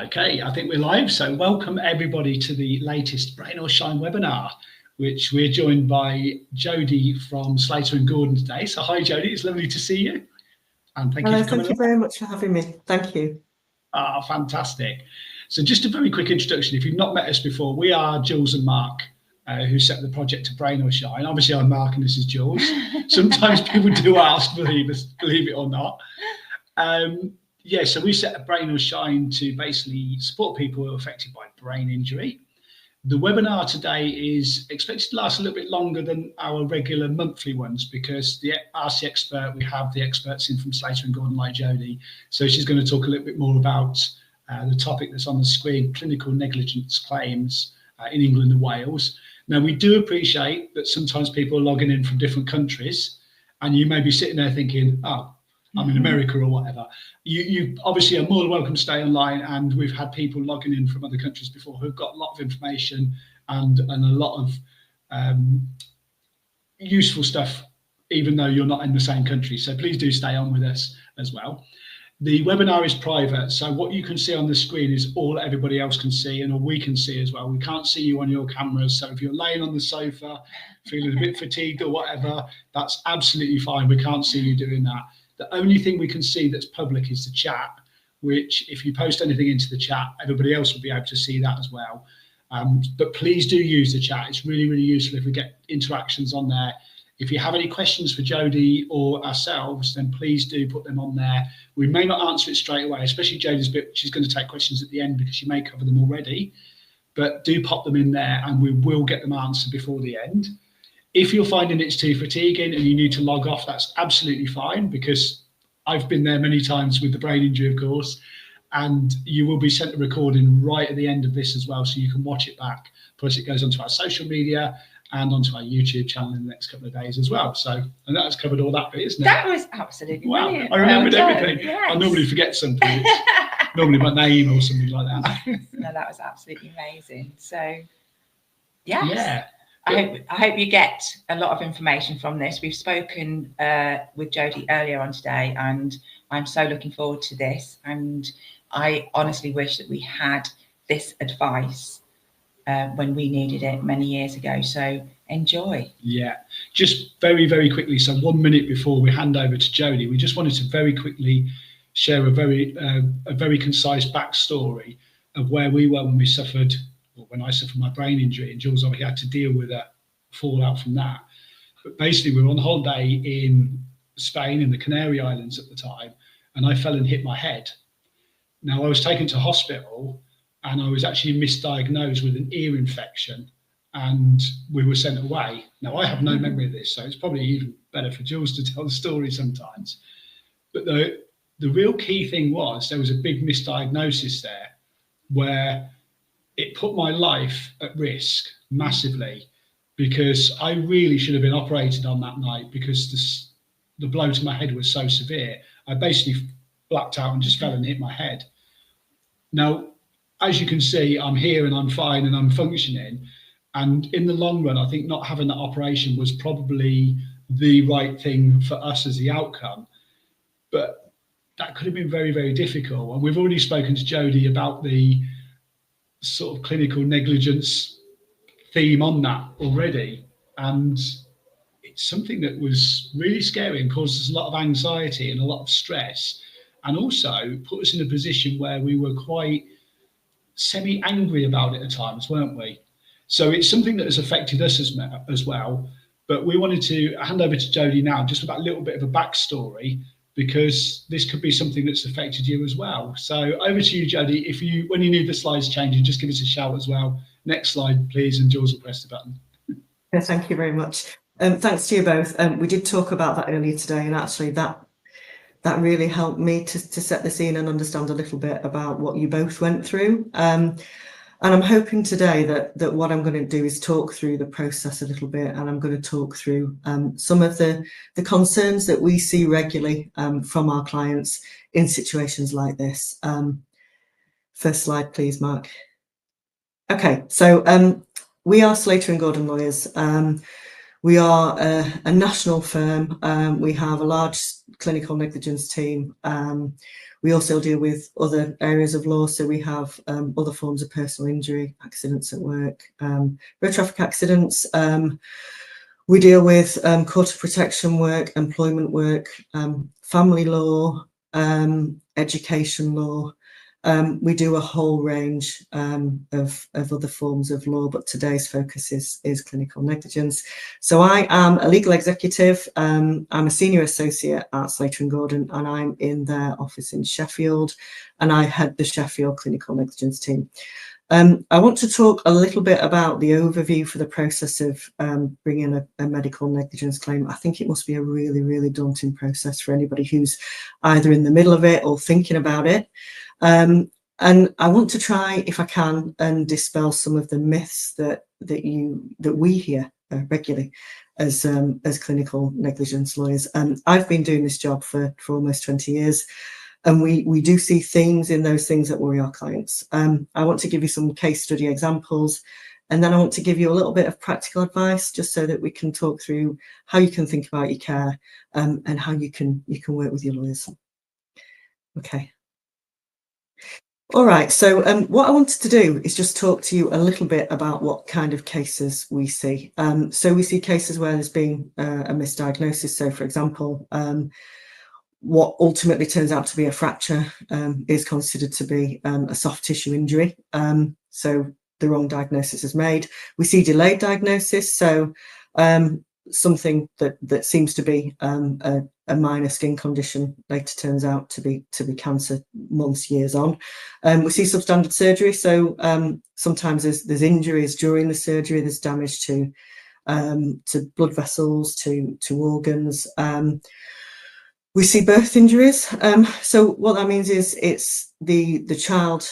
Okay, I think we're live. So welcome everybody to the latest Brain or Shine webinar, which we're joined by Jodie from Slater and Gordon today. So hi Jodie, it's lovely to see you. And thank you for coming. Thank you very much for having me. Thank you. Fantastic. So just a very quick introduction. If you've not met us before, we are Jules and Mark, who set the project to Brain or Shine. Obviously I'm Mark and this is Jules. Sometimes people do ask, believe it or not. Yeah, so we set a Brain or Shine to basically support people who are affected by brain injury. The webinar today is expected to last a little bit longer than our regular monthly ones because the RC expert, we have the experts in from Slater and Gordon like Jodie. So she's going to talk a little bit more about the topic that's on the screen, clinical negligence claims in England and Wales. Now, we do appreciate that sometimes people are logging in from different countries and you may be sitting there thinking, oh, I'm in America or whatever. You obviously are more than welcome to stay online, and we've had people logging in from other countries before who've got a lot of information and a lot of useful stuff, even though you're not in the same country. So please do stay on with us as well. The webinar is private, so what you can see on the screen is all everybody else can see and all we can see as well. We can't see you on your cameras, so if you're laying on the sofa, feeling a bit fatigued or whatever, that's absolutely fine. We can't see you doing that. The only thing we can see that's public is the chat, which if you post anything into the chat, everybody else will be able to see that as well. But please do use the chat. It's really, really useful if we get interactions on there. If you have any questions for Jodie or ourselves, then please do put them on there. We may not answer it straight away, especially Jodie's bit. She's going to take questions at the end because she may cover them already. But do pop them in there and we will get them answered before the end. If you're finding it's too fatiguing and you need to log off, that's absolutely fine because I've been there many times with the brain injury, of course, and you will be sent a recording right at the end of this as well, so you can watch it back. Plus, it goes onto our social media and onto our YouTube channel in the next couple of days as well. So, and that's covered all that bit, isn't it? That was absolutely brilliant. I remembered everything. Yes. I normally forget something. It's normally my name or something like that. No, that was absolutely amazing. So, yes. Yeah. I hope you get a lot of information from this. We've spoken with Jodie earlier on today, and I'm so looking forward to this. And I honestly wish that we had this advice when we needed it many years ago. So enjoy. Yeah, just very, very quickly. So 1 minute before we hand over to Jodie, we just wanted to very quickly share a very concise backstory of where we were when we suffered. When I suffered my brain injury, and Jules obviously had to deal with a fallout from that. But basically, we were on holiday in Spain, in the Canary Islands at the time, and I fell and hit my head. Now, I was taken to hospital, and I was actually misdiagnosed with an ear infection, and we were sent away. Now, I have no memory of this, so it's probably even better for Jules to tell the story sometimes. But the real key thing was there was a big misdiagnosis there, where it put my life at risk massively because I really should have been operated on that night because the blow to my head was so severe. I basically blacked out and just fell and hit my head. Now, as you can see, I'm here and I'm fine and I'm functioning. And in the long run, I think not having that operation was probably the right thing for us as the outcome. But that could have been very, very difficult. And we've already spoken to Jodie about the sort of clinical negligence theme on that already, and it's something that was really scary and caused us a lot of anxiety and a lot of stress, and also put us in a position where we were quite semi-angry about it at times, weren't we? So it's something that has affected us as well, but we wanted to hand over to Jodie now just with that little bit of a backstory, because this could be something that's affected you as well. So over to you, Jodie. When you need the slides changing, just give us a shout as well. Next slide, please, and Jules will press the button. Yeah, thank you very much. Thanks to you both. We did talk about that earlier today, and actually that really helped me to set the scene and understand a little bit about what you both went through. And I'm hoping today that what I'm going to do is talk through the process a little bit, and I'm going to talk through some of the concerns that we see regularly from our clients in situations like this. First slide, please, Mark. Okay, so we are Slater and Gordon lawyers. We are a national firm. We have a large clinical negligence team. We also deal with other areas of law, so we have other forms of personal injury, accidents at work, road traffic accidents. We deal with court of protection work, employment work, family law, education law. We do a whole range of other forms of law, but today's focus is clinical negligence. So I am a legal executive. I'm a senior associate at Slater and Gordon, and I'm in their office in Sheffield, and I head the Sheffield clinical negligence team. I want to talk a little bit about the overview for the process of bringing a medical negligence claim. I think it must be a really, really daunting process for anybody who's either in the middle of it or thinking about it. And I want to try, if I can, and dispel some of the myths that we hear regularly as clinical negligence lawyers. I've been doing this job for almost 20 years. And we do see themes in those things that worry our clients. I want to give you some case study examples, and then I want to give you a little bit of practical advice, just so that we can talk through how you can think about your care and how you can work with your lawyers. Okay. All right. So what I wanted to do is just talk to you a little bit about what kind of cases we see. So we see cases where there's been a misdiagnosis. So, for example, what ultimately turns out to be a fracture is considered to be a soft tissue injury. So the wrong diagnosis is made. We see delayed diagnosis. So something that seems to be a minor skin condition later turns out to be cancer months, years on. We see substandard surgery. So sometimes there's injuries during the surgery. There's damage to blood vessels, to organs. We see birth injuries. So what that means is it's the child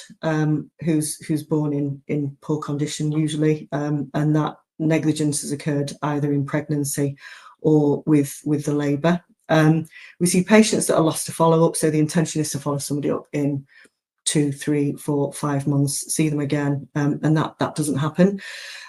who's born in poor condition usually, and that negligence has occurred either in pregnancy or with the labour. We see patients that are lost to follow up. So the intention is to follow somebody up in 2, 3, 4, 5 months, see them again, and that doesn't happen.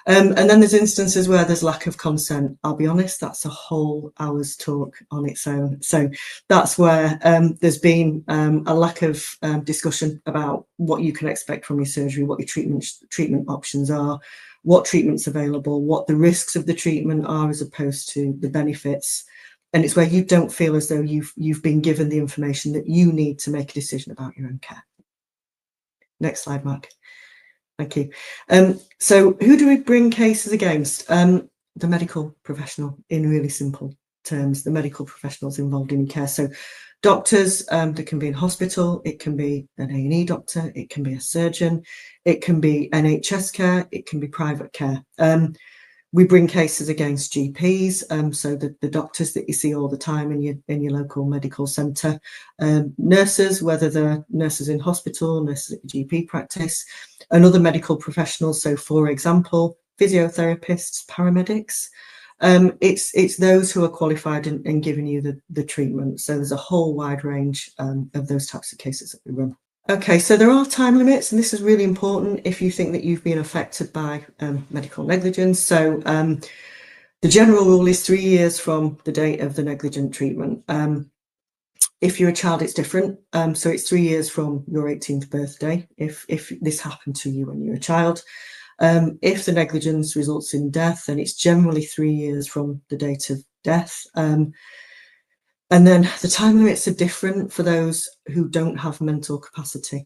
And then there's instances where there's lack of consent. I'll be honest, that's a whole hour's talk on its own. So that's where there's been a lack of discussion about what you can expect from your surgery, what your treatment options are, what treatment's available, what the risks of the treatment are as opposed to the benefits. And it's where you don't feel as though you've been given the information that you need to make a decision about your own care. Next slide, Mark. Thank you. So who do we bring cases against? The medical professional, in really simple terms, the medical professionals involved in care. So doctors, that can be in hospital, it can be an A&E doctor, it can be a surgeon, it can be NHS care, it can be private care. We bring cases against GPs, so the doctors that you see all the time in your local medical centre, nurses, whether they're nurses in hospital, nurses at your GP practice, and other medical professionals. So, for example, physiotherapists, paramedics. It's those who are qualified in giving you the treatment. So there's a whole wide range of those types of cases that we run. Okay, so there are time limits, and this is really important if you think that you've been affected by medical negligence. So the general rule is 3 years from the date of the negligent treatment. If you're a child, it's different. So it's 3 years from your 18th birthday, if this happened to you when you're a child. If the negligence results in death, then it's generally 3 years from the date of death. And then the time limits are different for those who don't have mental capacity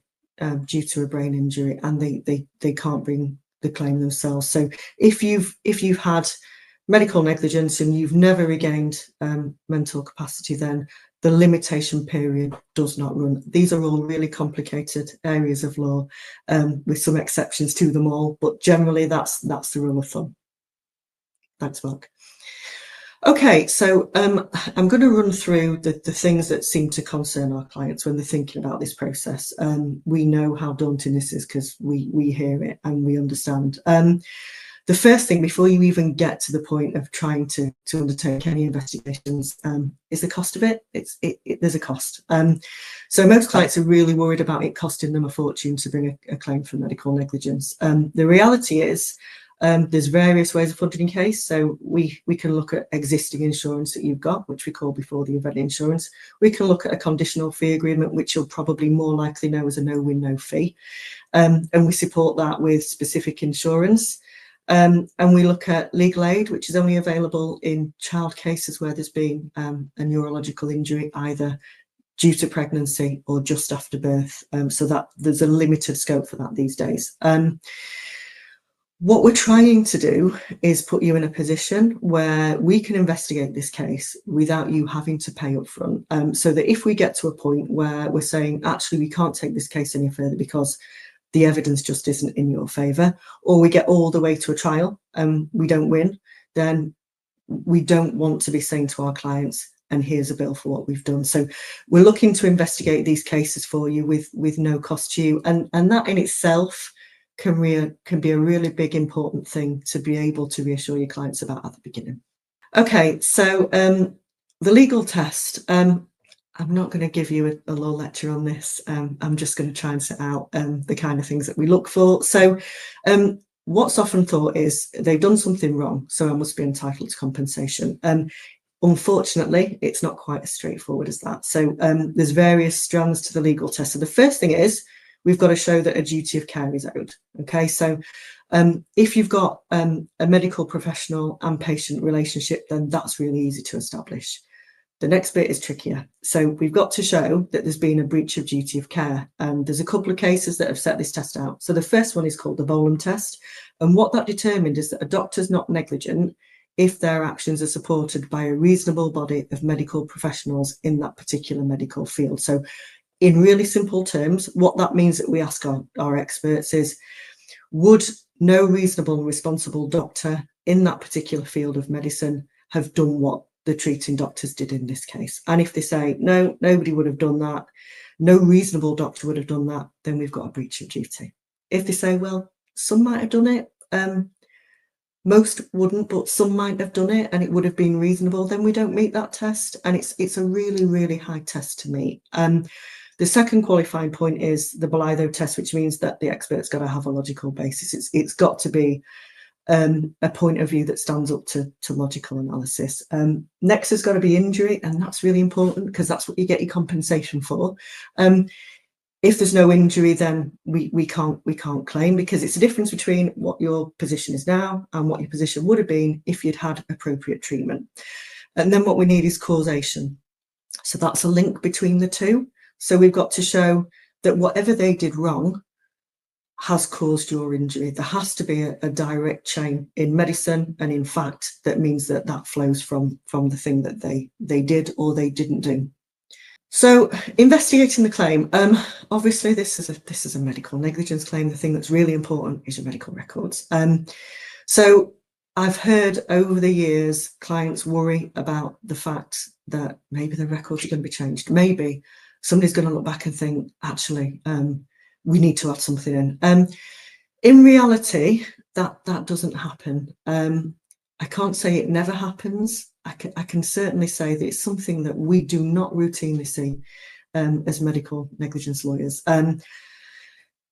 due to a brain injury, and they can't bring the claim themselves. So if you've had medical negligence and you've never regained mental capacity, then the limitation period does not run. These are all really complicated areas of law, with some exceptions to them all, but generally that's the rule of thumb. Thanks, Mark. Okay, so I'm going to run through the things that seem to concern our clients when they're thinking about this process. We know how daunting this is because we hear it and we understand. The first thing, before you even get to the point of trying to undertake any investigations, is the cost of it. There's a cost. So most clients are really worried about it costing them a fortune to bring a claim for medical negligence. The reality is, There's various ways of funding a case. So we can look at existing insurance that you've got, which we call before the event insurance. We can look at a conditional fee agreement, which you'll probably more likely know as a no-win, no fee. And we support that with specific insurance. And we look at legal aid, which is only available in child cases where there's been a neurological injury, either due to pregnancy or just after birth. So that there's a limited scope for that these days. What we're trying to do is put you in a position where we can investigate this case without you having to pay up front. So that if we get to a point where we're saying, actually, we can't take this case any further because the evidence just isn't in your favour, or we get all the way to a trial and we don't win, then we don't want to be saying to our clients, and here's a bill for what we've done. So we're looking to investigate these cases for you with no cost to you. And that in itself can be a really big, important thing to be able to reassure your clients about at the beginning. Okay, so the legal test. I'm not going to give you a law lecture on this. I'm just going to try and set out the kind of things that we look for. So what's often thought is they've done something wrong, so I must be entitled to compensation. Unfortunately, it's not quite as straightforward as that. So there's various strands to the legal test. So the first thing is we've got to show that a duty of care is owed. Okay, so if you've got a medical professional and patient relationship, then that's really easy to establish. The next bit is trickier. So we've got to show that there's been a breach of duty of care. There's a couple of cases that have set this test out. So the first one is called the Bolam test. And what that determined is that a doctor's not negligent if their actions are supported by a reasonable body of medical professionals in that particular medical field. So in really simple terms, what that means that we ask our experts is, would no reasonable, responsible doctor in that particular field of medicine have done what the treating doctors did in this case? And if they say, no, nobody would have done that, no reasonable doctor would have done that, then we've got a breach of duty. If they say, well, some might have done it, most wouldn't, but some might have done it and it would have been reasonable, then we don't meet that test. And it's a really, really high test to meet. The second qualifying point is the Bolitho test, which means that the expert's got to have a logical basis. It's got to be a point of view that stands up to logical analysis. Next has got to be injury, and that's really important because that's what you get your compensation for. If there's no injury, then we can't claim, because it's a difference between what your position is now and what your position would have been if you'd had appropriate treatment. And then what we need is causation. So that's a link between the two. So we've got to show that whatever they did wrong has caused your injury. There has to be a direct chain in medicine and in fact that means that flows from the thing that they did or they didn't do. So investigating the claim, obviously this is a medical negligence claim. The thing that's really important is your medical records. So I've heard over the years clients worry about the fact that maybe the records are going to be changed. Maybe somebody's going to look back and think, actually, we need to add something in. In reality, that doesn't happen. I can't say it never happens. I can certainly say that it's something that we do not routinely see as medical negligence lawyers.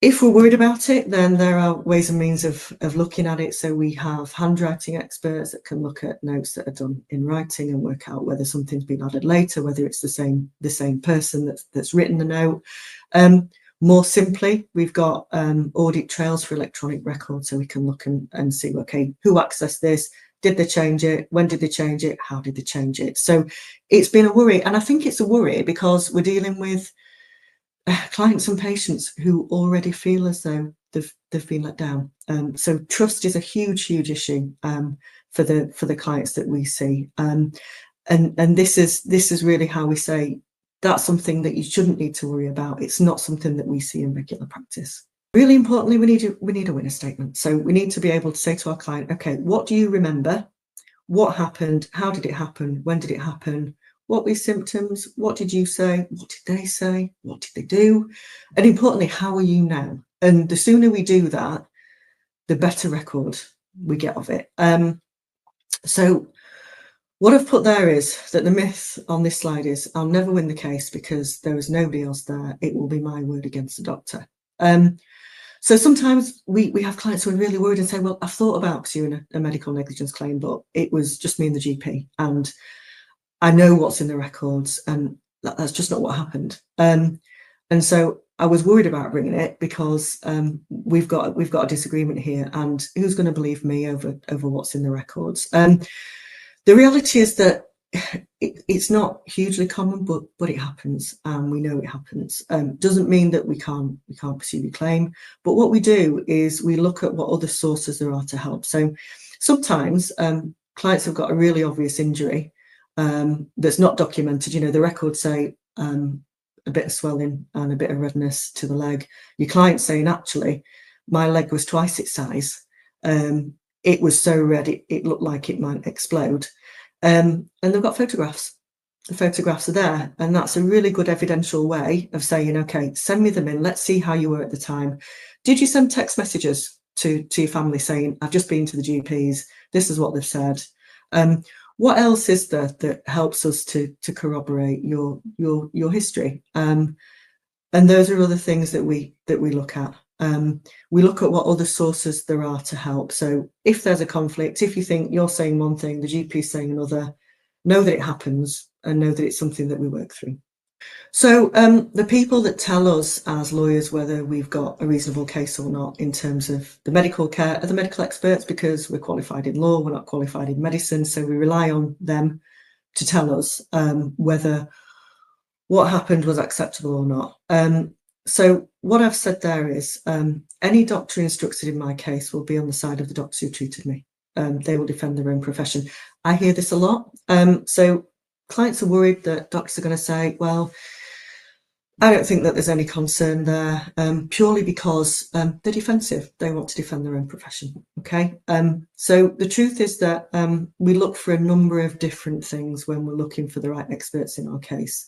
If we're worried about it, then there are ways and means of looking at it. So we have handwriting experts that can look at notes that are done in writing and work out whether something's been added later, whether it's the same person that's written the note. More simply, we've got audit trails for electronic records, so we can look and see, okay, who accessed this? Did they change it? When did they change it? How did they change it? So it's been a worry, and I think it's a worry because we're dealing with clients and patients who already feel as though they've been let down. So trust is a huge issue for the clients that we see, and this is really how we say that's something that you shouldn't need to worry about. It's not something that we see in regular practice. Really importantly, we need a witness statement. So we need to be able to say to our client, okay, what do you remember? What happened? How did it happen? When did it happen? What were your symptoms? What did you say? What did they say? What did they do? And importantly, how are you now? And the sooner we do that, the better record we get of it. So what I've put there is that the myth on this slide is I'll never win the case because there is nobody else there. It will be my word against the doctor. So sometimes we have clients who are really worried and say, well, I've thought about pursuing a medical negligence claim, but it was just me and the GP, and I know what's in the records, and that's just not what happened. And so I was worried about bringing it because we've got a disagreement here, and who's going to believe me over what's in the records? The reality is that it's not hugely common, but it happens, and we know it happens. Doesn't mean that we can't pursue the claim, but what we do is we look at what other sources there are to help. So sometimes clients have got a really obvious injury that's not documented. You know, the records say a bit of swelling and a bit of redness to the leg. Your client's saying, actually, my leg was twice its size. It was so red, it looked like it might explode. And they've got photographs. The photographs are there, and that's a really good evidential way of saying, okay, send me them in. Let's see how you were at the time. Did you send text messages to your family saying, I've just been to the GPs, this is what they've said? What else is there that helps us to corroborate your history? And those are other things that we look at. We look at what other sources there are to help. So if there's a conflict, if you think you're saying one thing, the GP is saying another, know that it happens and know that it's something that we work through. So the people that tell us as lawyers whether we've got a reasonable case or not in terms of the medical care are the medical experts, because we're qualified in law, we're not qualified in medicine, so we rely on them to tell us whether what happened was acceptable or not. So what I've said there is any doctor instructed in my case will be on the side of the doctors who treated me. They will defend their own profession. I hear this a lot. So clients are worried that doctors are going to say, well, I don't think that there's any concern there, purely because they're defensive. They want to defend their own profession. Okay. So the truth is that we look for a number of different things when we're looking for the right experts in our case.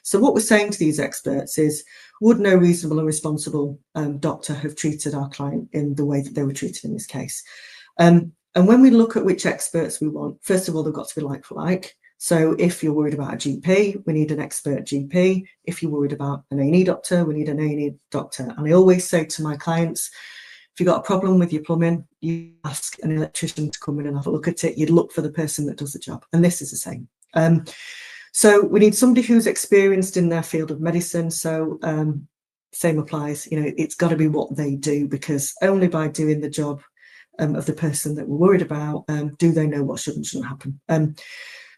So what we're saying to these experts is, would no reasonable and responsible doctor have treated our client in the way that they were treated in this case? And when we look at which experts we want, first of all, they've got to be like for like. So if you're worried about a GP, we need an expert GP. If you're worried about an A&E doctor, we need an A&E doctor. And I always say to my clients, if you've got a problem with your plumbing, you ask an electrician to come in and have a look at it. You'd look for the person that does the job. And this is the same. So we need somebody who's experienced in their field of medicine. So same applies, you know, it's got to be what they do, because only by doing the job of the person that we're worried about do they know what should and shouldn't happen.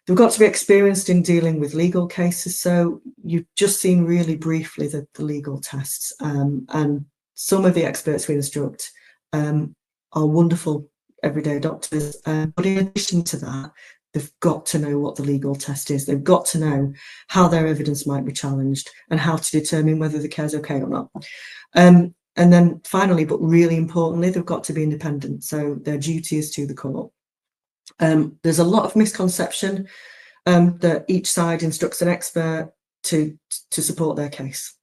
They've got to be experienced in dealing with legal cases. So you've just seen really briefly the legal tests, and some of the experts we instruct are wonderful everyday doctors. But in addition to that, they've got to know what the legal test is. They've got to know how their evidence might be challenged and how to determine whether the care's okay or not. And then finally, but really importantly, they've got to be independent. So their duty is to the court. There's a lot of misconception that each side instructs an expert to support their case.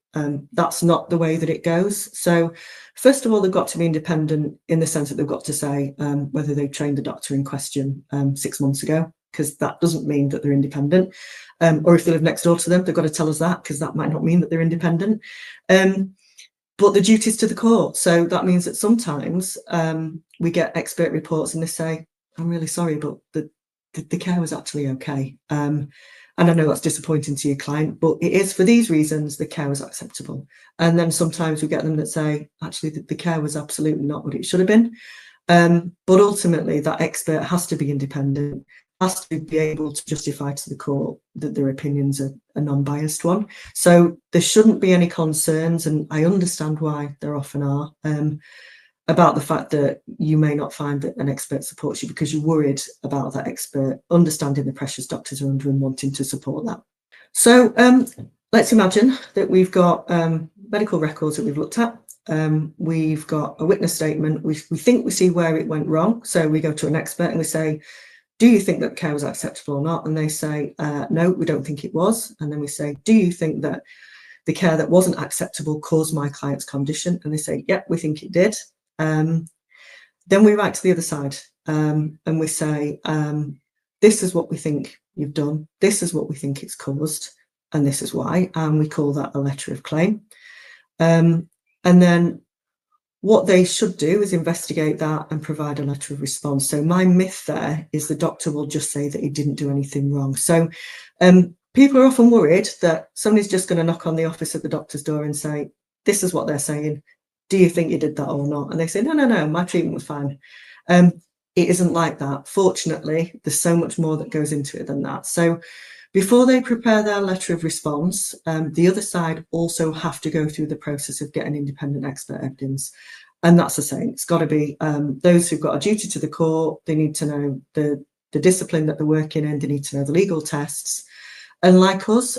That's not the way that it goes. So first of all, they've got to be independent in the sense that they've got to say whether they trained the doctor in question 6 months ago, because that doesn't mean that they're independent. Or if they live next door to them, they've got to tell us that, because that might not mean that they're independent. But the duty is to the court. So that means that sometimes we get expert reports and they say, I'm really sorry, but the care was actually okay. And I know that's disappointing to your client, but it is for these reasons the care was acceptable. And then sometimes we get them that say, actually, the care was absolutely not what it should have been. But ultimately, that expert has to be independent, has to be able to justify to the court that their opinions are a non-biased one. So there shouldn't be any concerns, and I understand why there often are, about the fact that you may not find that an expert supports you because you're worried about that expert understanding the pressures doctors are under and wanting to support that. So let's imagine that we've got medical records that we've looked at. We've got a witness statement. We think we see where it went wrong. So we go to an expert and we say, do you think that care was acceptable or not? And they say, no, we don't think it was. And then we say, do you think that the care that wasn't acceptable caused my client's condition? And they say, yep, we think it did. Then we write to the other side and we say, this is what we think you've done, this is what we think it's caused, and this is why, and we call that a letter of claim. And then what they should do is investigate that and provide a letter of response. So my myth there is the doctor will just say that he didn't do anything wrong. So people are often worried that somebody's just going to knock on the office at the doctor's door and say, this is what they're saying. Do you think you did that or not? And they say, no, my treatment was fine. It isn't like that. Fortunately, there's so much more that goes into it than that. So before they prepare their letter of response, the other side also have to go through the process of getting independent expert evidence. And that's the same. It's got to be those who've got a duty to the court. They need to know the discipline that they're working in. They need to know the legal tests. And like us,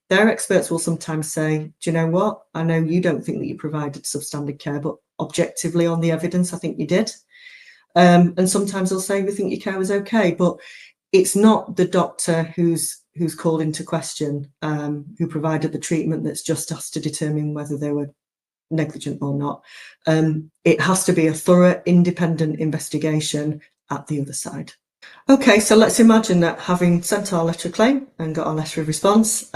their experts will sometimes say, do you know what? I know you don't think that you provided substandard care, but objectively on the evidence, I think you did. And sometimes they'll say, we think your care was okay, but it's not the doctor who's called into question, who provided the treatment, that's just asked to determine whether they were negligent or not. It has to be a thorough, independent investigation at the other side. Okay, so let's imagine that having sent our letter of claim and got our letter of response,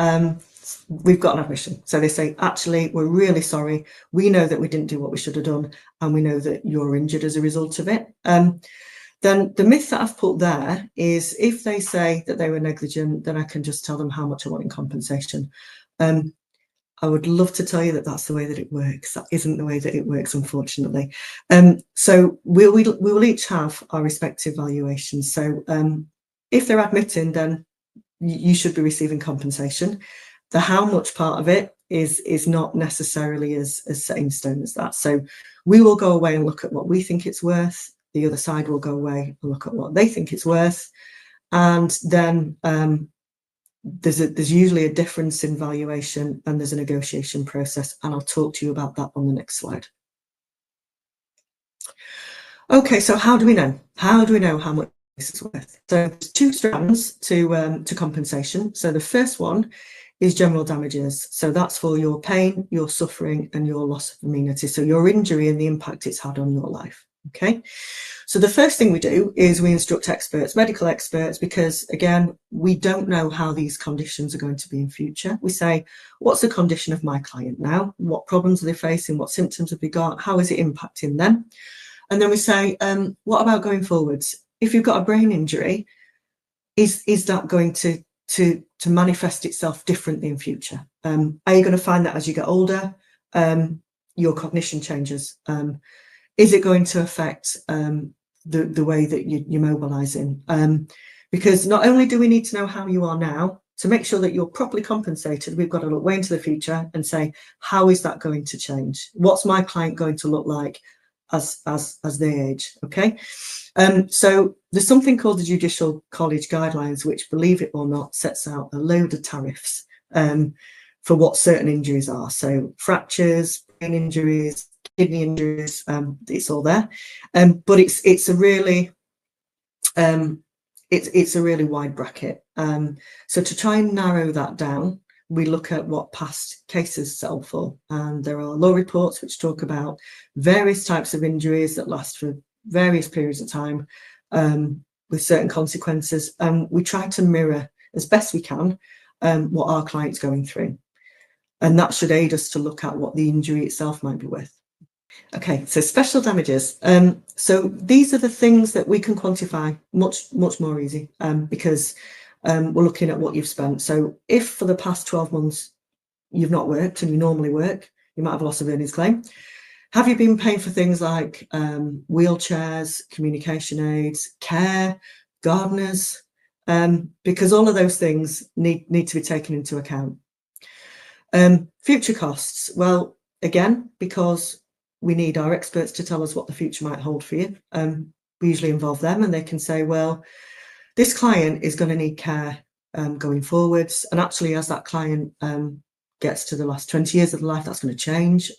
we've got an admission. So they say, actually, we're really sorry. We know that we didn't do what we should have done, and we know that you're injured as a result of it. Then the myth that I've put there is, if they say that they were negligent, then I can just tell them how much I want in compensation. I would love to tell you that that's the way that it works. That isn't the way that it works, unfortunately. So we will each have our respective valuations. So if they're admitting, then you should be receiving compensation. The how much part of it is not necessarily as set in stone as that. So we will go away and look at what we think it's worth. The other side will go away and look at what they think it's worth. And then there's usually a difference in valuation, and there's a negotiation process. And I'll talk to you about that on the next slide. Okay, so how do we know? How do we know how much this is worth? So there's two strands to compensation. So the first one is general damages. So that's for your pain, your suffering, and your loss of amenity. So your injury and the impact it's had on your life. Okay, so the first thing we do is we instruct experts, medical experts, because again, we don't know how these conditions are going to be in future. We say, what's the condition of my client now? What problems are they facing? What symptoms have they got? How is it impacting them? And then we say, what about going forwards? If you've got a brain injury, is that going to manifest itself differently in future? Are you going to find that as you get older, your cognition changes? Is it going to affect the way that you're mobilising? Because not only do we need to know how you are now, to make sure that you're properly compensated, we've got to look way into the future and say, how is that going to change? What's my client going to look like as they age? Okay, so there's something called the Judicial College Guidelines, which, believe it or not, sets out a load of tariffs for what certain injuries are. So fractures, brain injuries, kidney injuries, it's all there, but it's a really wide bracket. So to try and narrow that down, we look at what past cases sell for, and there are law reports which talk about various types of injuries that last for various periods of time, with certain consequences, and we try to mirror as best we can what our client's going through, and that should aid us to look at what the injury itself might be worth. Okay, so special damages. So these are the things that we can quantify much more easy, because we're looking at what you've spent. So if for the past 12 months you've not worked and you normally work, you might have a loss of earnings claim. Have you been paying for things like wheelchairs, communication aids, care, gardeners? Because all of those things need to be taken into account. Future costs. Well, again, because we need our experts to tell us what the future might hold for you. We usually involve them, and they can say, well, this client is going to need care going forwards. And actually, as that client gets to the last 20 years of their life, that's going to change.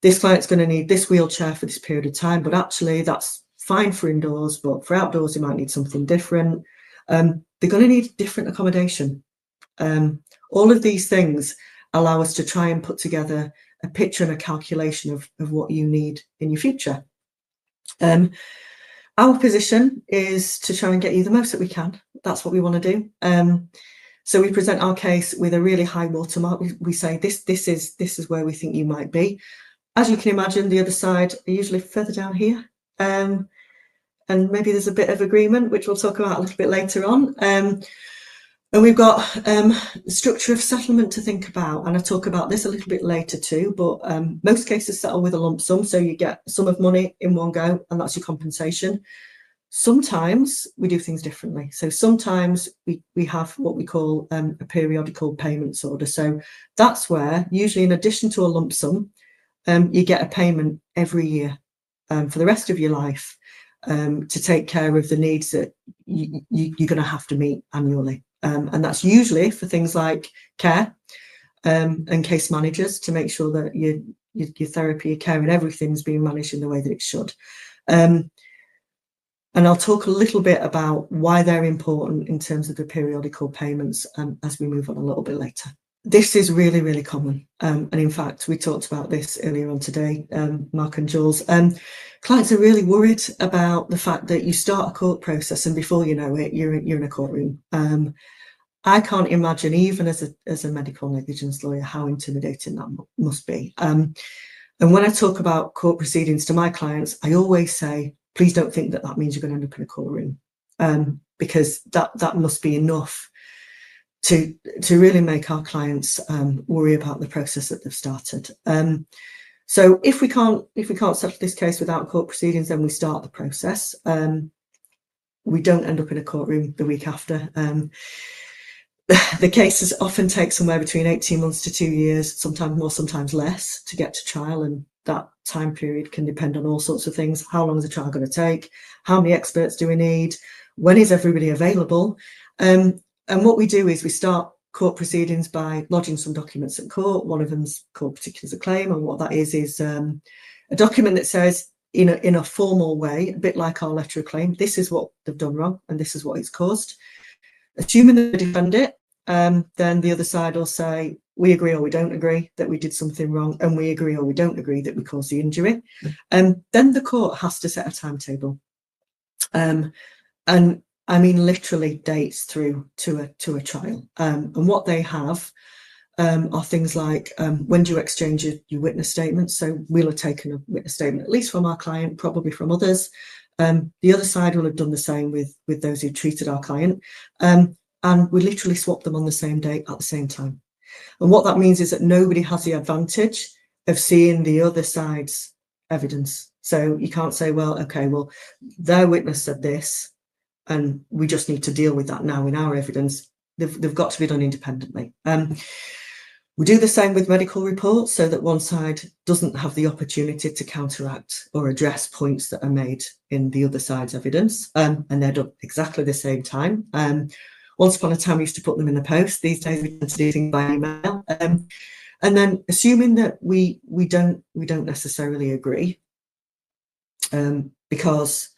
This client's going to need this wheelchair for this period of time, but actually that's fine for indoors, but for outdoors, they might need something different. They're going to need different accommodation. All of these things allow us to try and put together a picture and a calculation of what you need in your future. Our position is to try and get you the most that we can. That's what we want to do. So we present our case with a really high watermark. We say this is where we think you might be. As you can imagine, the other side are usually further down here. And maybe there's a bit of agreement, which we'll talk about a little bit later on. And we've got the structure of settlement to think about, and I'll talk about this a little bit later too, but most cases settle with a lump sum, so you get a sum of money in one go, and that's your compensation. Sometimes we do things differently. So sometimes we have what we call a periodical payments order. So that's where, usually in addition to a lump sum, you get a payment every year for the rest of your life to take care of the needs that you're going to have to meet annually. And that's usually for things like care and case managers, to make sure that your therapy, your care and everything's being managed in the way that it should. And I'll talk a little bit about why they're important in terms of the periodical payments as we move on a little bit later. This is really, really common. And in fact, we talked about this earlier on today, Mark and Jules. Clients are really worried about the fact that you start a court process and before you know it, you're in a courtroom. I can't imagine, even as a medical negligence lawyer, how intimidating that must be. And when I talk about court proceedings to my clients, I always say, please don't think that that means you're going to end up in a courtroom, because that must be enough to really make our clients worry about the process that they've started. So if we can't settle this case without court proceedings, then we start the process. We don't end up in a courtroom the week after. The cases often take somewhere between 18 months to 2 years, sometimes more, sometimes less, to get to trial, and that time period can depend on all sorts of things. How long is the trial going to take? How many experts do we need? When is everybody available? And what we do is we start court proceedings by lodging some documents at court. One of them's called particulars of claim, and what that is a document that says, in a formal way, a bit like our letter of claim, this is what they've done wrong and this is what it's caused. Assuming that they defend it, then the other side will say, we agree or we don't agree that we did something wrong, and we agree or we don't agree that we caused the injury. Then the court has to set a timetable. And I mean literally dates through to a trial. And what they have are things like, when do you exchange your witness statements? So we'll have taken a witness statement, at least from our client, probably from others. The other side will have done the same with those who treated our client. And we literally swap them on the same day at the same time. And what that means is that nobody has the advantage of seeing the other side's evidence. So you can't say, well, okay, well, their witness said this, and we just need to deal with that now in our evidence. They've got to be done independently. We do the same with medical reports, so that one side doesn't have the opportunity to counteract or address points that are made in the other side's evidence, and they're done exactly the same time. Once upon a time, we used to put them in the post. These days, we tend to do things by email. And then, assuming that we don't necessarily agree, because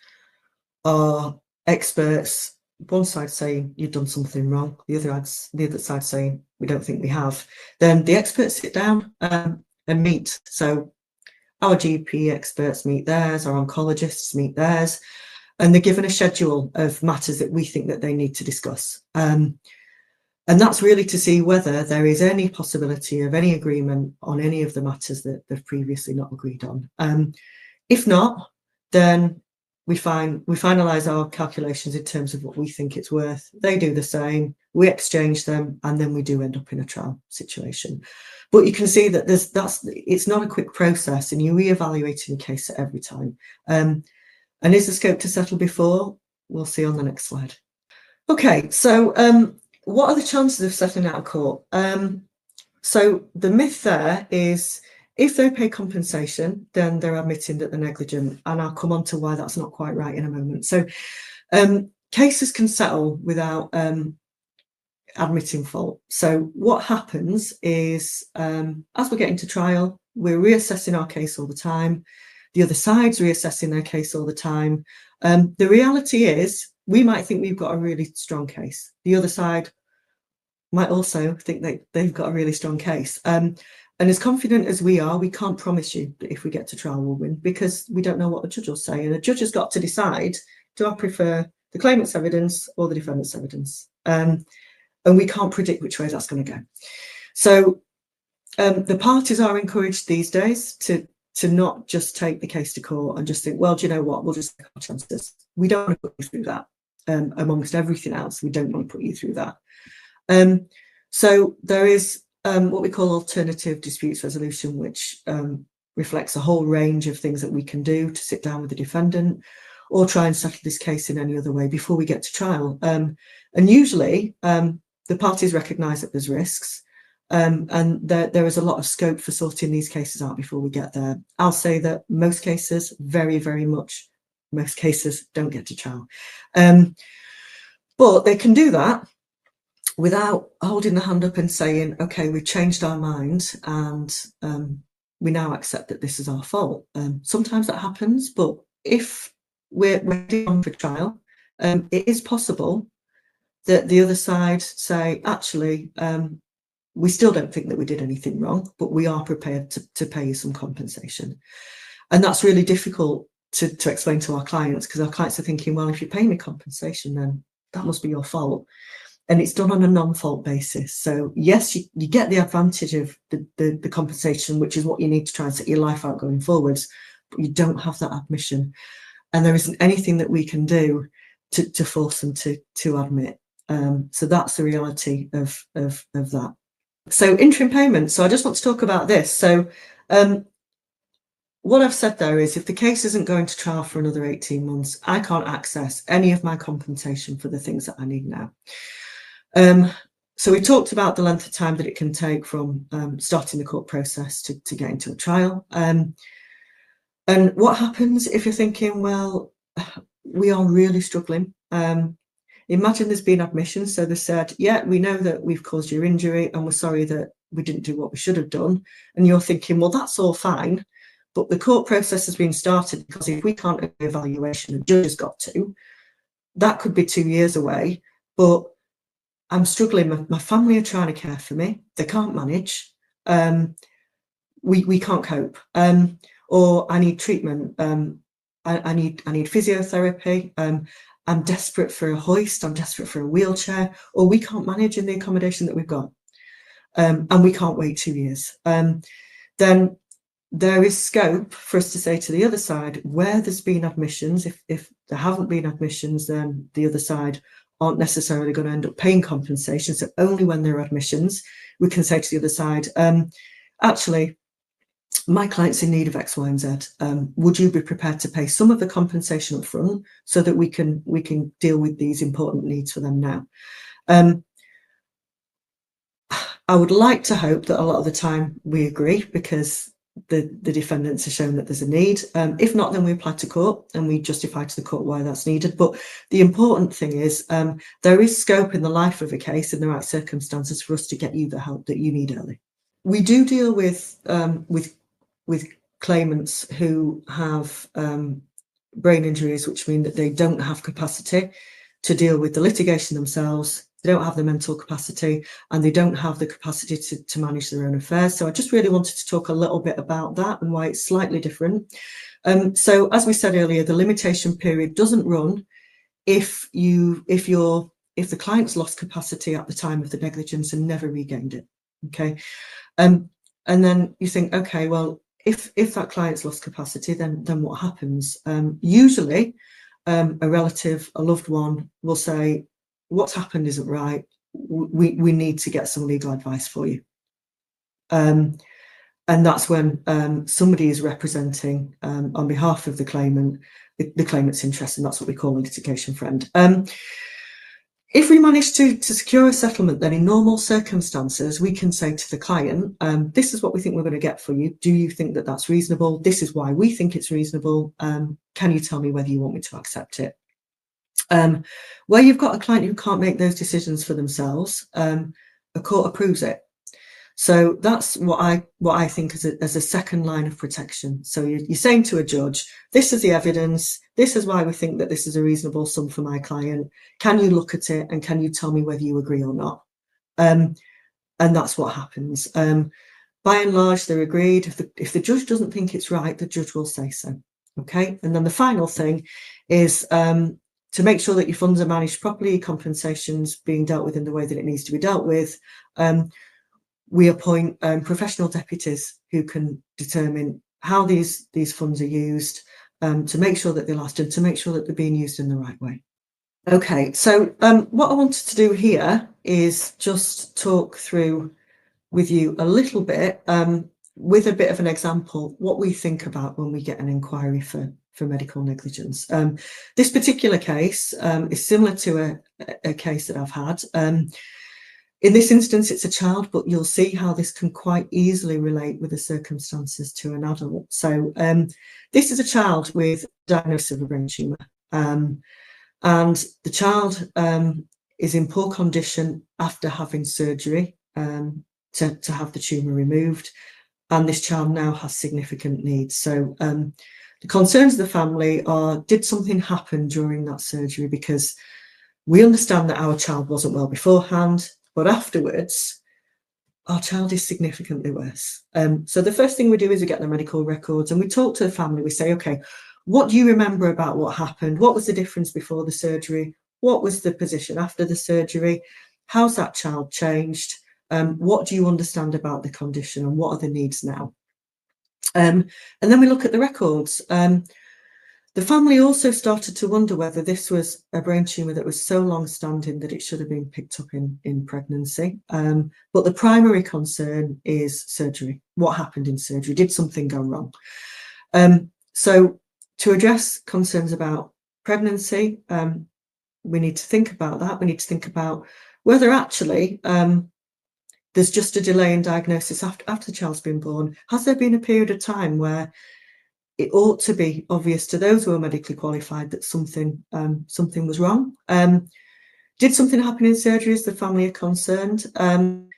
our experts, one side saying you've done something wrong, the other side saying we don't think we have, then the experts sit down and meet. So our GP experts meet theirs, our oncologists meet theirs, and they're given a schedule of matters that we think that they need to discuss. And that's really to see whether there is any possibility of any agreement on any of the matters that they've previously not agreed on. If not, then we finalise our calculations in terms of what we think it's worth. They do the same, we exchange them, and then we do end up in a trial situation. But you can see that it's not a quick process, and you're re-evaluating the case at every time. And is the scope to settle before? We'll see on the next slide. Okay, so what are the chances of settling out of court? So the myth there is, if they pay compensation, then they're admitting that they're negligent, and I'll come on to why that's not quite right in a moment. So cases can settle without admitting fault. So what happens is, as we're getting to trial, we're reassessing our case all the time. The other side's reassessing their case all the time. The reality is, we might think we've got a really strong case. The other side might also think that they've got a really strong case. And as confident as we are, we can't promise you that if we get to trial we'll win, because we don't know what the judge will say. And the judge has got to decide, do I prefer the claimant's evidence or the defendant's evidence? And we can't predict which way that's going to go. So the parties are encouraged these days to to not just take the case to court and just think, well, do you know what, we'll just take our chances. We don't want to put you through that. Amongst everything else, we don't want to put you through that. So there is what we call alternative disputes resolution, which reflects a whole range of things that we can do to sit down with the defendant or try and settle this case in any other way before we get to trial. And usually the parties recognise that there's risks, and there is a lot of scope for sorting these cases out before we get there. I'll say that most cases, very, very much, most cases don't get to trial. But they can do that without holding the hand up and saying, okay, we've changed our mind and we now accept that this is our fault. Sometimes that happens, but if we're ready on for trial, it is possible that the other side say, actually, we still don't think that we did anything wrong, but we are prepared to pay you some compensation. And that's really difficult to explain to our clients, because our clients are thinking, well, if you pay me compensation, then that must be your fault. And it's done on a non-fault basis. So yes, you get the advantage of the compensation, which is what you need to try and set your life out going forwards, but you don't have that admission. And there isn't anything that we can do to force them to admit. So that's the reality of that. So interim payment. So I just want to talk about this. So what I've said there is, if the case isn't going to trial for another 18 months, I can't access any of my compensation for the things that I need now. So we talked about the length of time that it can take from starting the court process to get into a trial. And what happens if you're thinking, well, we are really struggling. Imagine there's been admissions. So they said, yeah, we know that we've caused your injury and we're sorry that we didn't do what we should have done. And you're thinking, well, that's all fine, but the court process has been started, because if we can't do the evaluation, the judge has got to, that could be 2 years away. But I'm struggling. My family are trying to care for me. They can't manage. We can't cope. Or I need treatment. I need physiotherapy. I'm desperate for a hoist. I'm desperate for a wheelchair. Or we can't manage in the accommodation that we've got. And we can't wait 2 years. Then there is scope for us to say to the other side, where there's been admissions, if there haven't been admissions, then the other side aren't necessarily going to end up paying compensation. So only when there are admissions, we can say to the other side, actually, my client's in need of X, Y, and Z. Would you be prepared to pay some of the compensation up front so that we can deal with these important needs for them now? I would like to hope that a lot of the time we agree, because the defendants have shown that there's a need. If not, then we apply to court and we justify to the court why that's needed. But the important thing is there is scope in the life of a case in the right circumstances for us to get you the help that you need early. We do deal with claimants who have brain injuries, which mean that they don't have capacity to deal with the litigation themselves. They don't have the mental capacity, and they don't have the capacity to manage their own affairs. So I just really wanted to talk a little bit about that and why it's slightly different. So as we said earlier, the limitation period doesn't run if the client's lost capacity at the time of the negligence and never regained it. Okay, and then you think, okay, well, if that client's lost capacity, then what happens? Usually, a relative, a loved one, will say, what's happened isn't right. We need to get some legal advice for you. And that's when somebody is representing on behalf of the claimant, the claimant's interest, and that's what we call a litigation friend. If we manage to secure a settlement, then in normal circumstances, we can say to the client, this is what we think we're going to get for you. Do you think that that's reasonable? This is why we think it's reasonable. Can you tell me whether you want me to accept it? Where you've got a client who can't make those decisions for themselves, a court approves it. So that's what I think as a second line of protection. So you're saying to a judge, this is the evidence, this is why we think that this is a reasonable sum for my client. Can you look at it and can you tell me whether you agree or not? And that's what happens. By and large, they're agreed. If the judge doesn't think it's right, the judge will say so. Okay. And then the final thing is to make sure that your funds are managed properly, compensations being dealt with in the way that it needs to be dealt with. We appoint professional deputies who can determine how these funds are used, to make sure that they last and to make sure that they're being used in the right way. Okay, so what I wanted to do here is just talk through with you a little bit, with a bit of an example, what we think about when we get an inquiry for medical negligence. This particular case is similar to a case that I've had. In this instance, it's a child, but you'll see how this can quite easily relate with the circumstances to an adult. So this is a child with diagnosis of a brain tumour. And the child is in poor condition after having surgery to have the tumour removed. And this child now has significant needs. So the concerns of the family are, did something happen during that surgery? Because we understand that our child wasn't well beforehand, but afterwards, our child is significantly worse. So the first thing we do is we get the medical records and we talk to the family. We say, okay, what do you remember about what happened? What was the difference before the surgery? What was the position after the surgery? How's that child changed? What do you understand about the condition and what are the needs now? And then we look at the records. The family also started to wonder whether this was a brain tumour that was so long-standing that it should have been picked up in pregnancy. But the primary concern is surgery. What happened in surgery? Did something go wrong? So to address concerns about pregnancy, we need to think about that. We need to think about whether actually there's just a delay in diagnosis after the child's been born. Has there been a period of time where it ought to be obvious to those who are medically qualified that something was wrong? Did something happen in surgery? Is the family concerned? And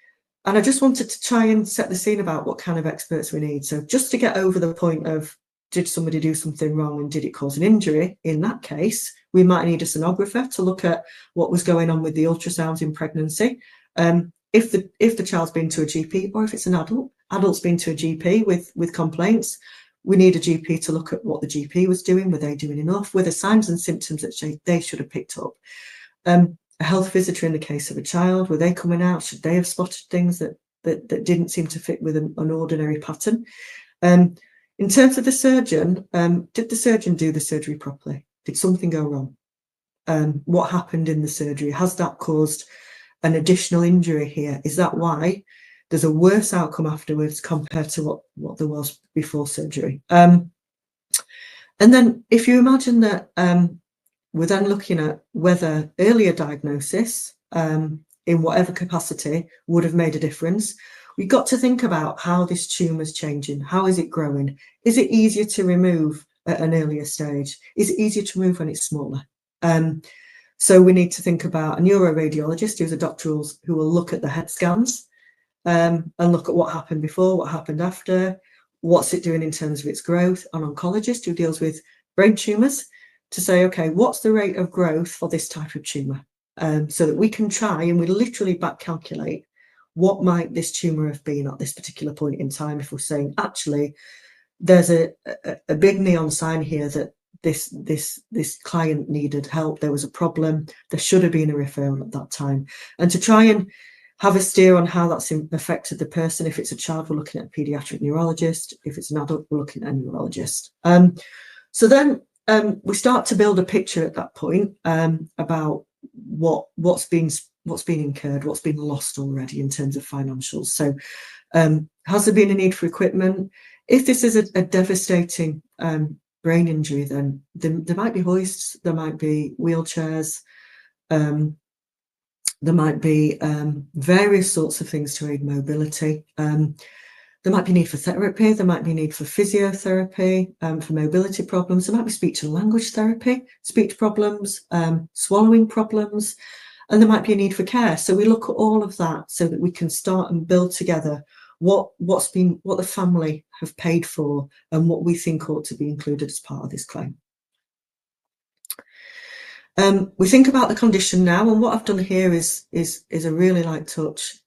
I just wanted to try and set the scene about what kind of experts we need. So just to get over the point of, did somebody do something wrong and did it cause an injury? In that case, we might need a sonographer to look at what was going on with the ultrasounds in pregnancy. If the child's been to a GP, or if it's an adult's been to a GP with complaints, we need a GP to look at what the GP was doing. Were they doing enough? Were there signs and symptoms that they should have picked up? A health visitor in the case of a child, were they coming out? Should they have spotted things that didn't seem to fit with an ordinary pattern? In terms of the surgeon, did the surgeon do the surgery properly? Did something go wrong? What happened in the surgery? Has that caused an additional injury here? Is that why there's a worse outcome afterwards compared to what there was before surgery? And then if you imagine that we're then looking at whether earlier diagnosis in whatever capacity would have made a difference, we've got to think about how this tumour is changing. How is it growing? Is it easier to remove at an earlier stage? Is it easier to remove when it's smaller? So we need to think about a neuroradiologist who's a doctor who will look at the head scans and look at what happened before, what happened after, what's it doing in terms of its growth, an oncologist who deals with brain tumours to say, okay, what's the rate of growth for this type of tumour? So that we can try and we literally back calculate what might this tumour have been at this particular point in time if we're saying, actually, there's a big neon sign here that this client needed help, there was a problem, there should have been a referral at that time. And to try and have a steer on how that's affected the person. If it's a child, we're looking at a paediatric neurologist. If it's an adult, we're looking at a neurologist. So then we start to build a picture at that point about what's been incurred, what's been lost already in terms of financials. So has there been a need for equipment? If this is a devastating brain injury, then there might be hoists, there might be wheelchairs, there might be various sorts of things to aid mobility. There might be need for therapy, there might be need for physiotherapy, for mobility problems. There might be speech and language therapy, speech problems, swallowing problems, and there might be a need for care. So we look at all of that so that we can start and build together what the family have paid for and what we think ought to be included as part of this claim. We think about the condition now, and what I've done here is a really light touch,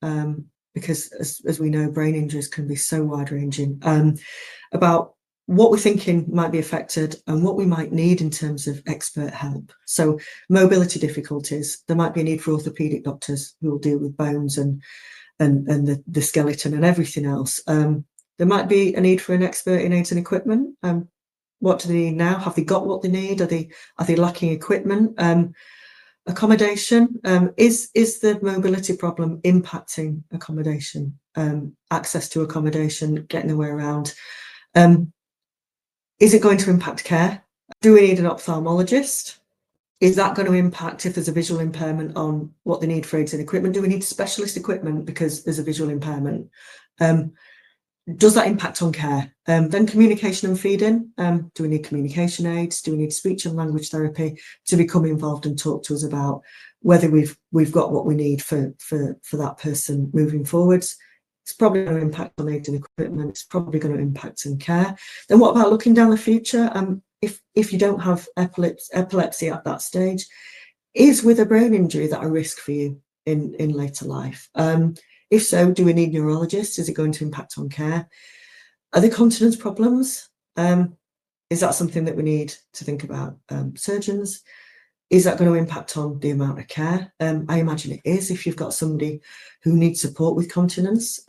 because as we know, brain injuries can be so wide-ranging, about what we're thinking might be affected and what we might need in terms of expert help. So mobility difficulties, there might be a need for orthopaedic doctors who will deal with bones and the skeleton and everything else. There There might be a need for an expert in aids and equipment. What do they need now? Have they got what they need? Are they lacking equipment? Accommodation, is the mobility problem impacting accommodation, access to accommodation, getting their way around? Is it going to impact care? Do we need an ophthalmologist? Is that going to impact if there's a visual impairment on what they need for aids and equipment? Do we need specialist equipment because there's a visual impairment? Does that impact on care? Then communication and feeding. Do we need communication aids? Do we need speech and language therapy to become involved and talk to us about whether we've got what we need for that person moving forwards? It's probably going to impact on aids and equipment. It's probably going to impact on care. Then what about looking down the future? If you don't have epilepsy at that stage, is with a brain injury that a risk for you in later life? If so, do we need neurologists? Is it going to impact on care? Are there continence problems? Is that something that we need to think about? Surgeons, is that going to impact on the amount of care? I imagine it is if you've got somebody who needs support with continence.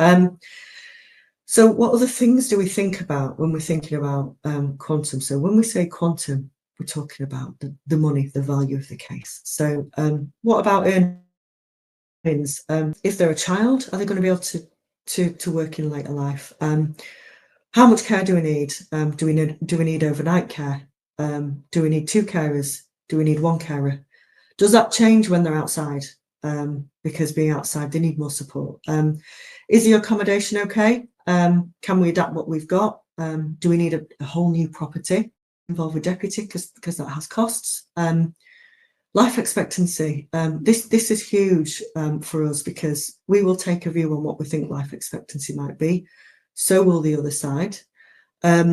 So what other things do we think about when we're thinking about quantum? So when we say quantum, we're talking about the money, the value of the case. So what about earnings? If they're a child, are they going to be able to work in later life? How much care do we need? Do we need overnight care? Do we need 2 carers? Do we need 1 carer? Does that change when they're outside? Because being outside, they need more support. Is the accommodation okay? Can we adapt what we've got? Do we need a whole new property involved with deputy because that has costs? Life expectancy. This is huge for us because we will take a view on what we think life expectancy might be. So will the other side. Are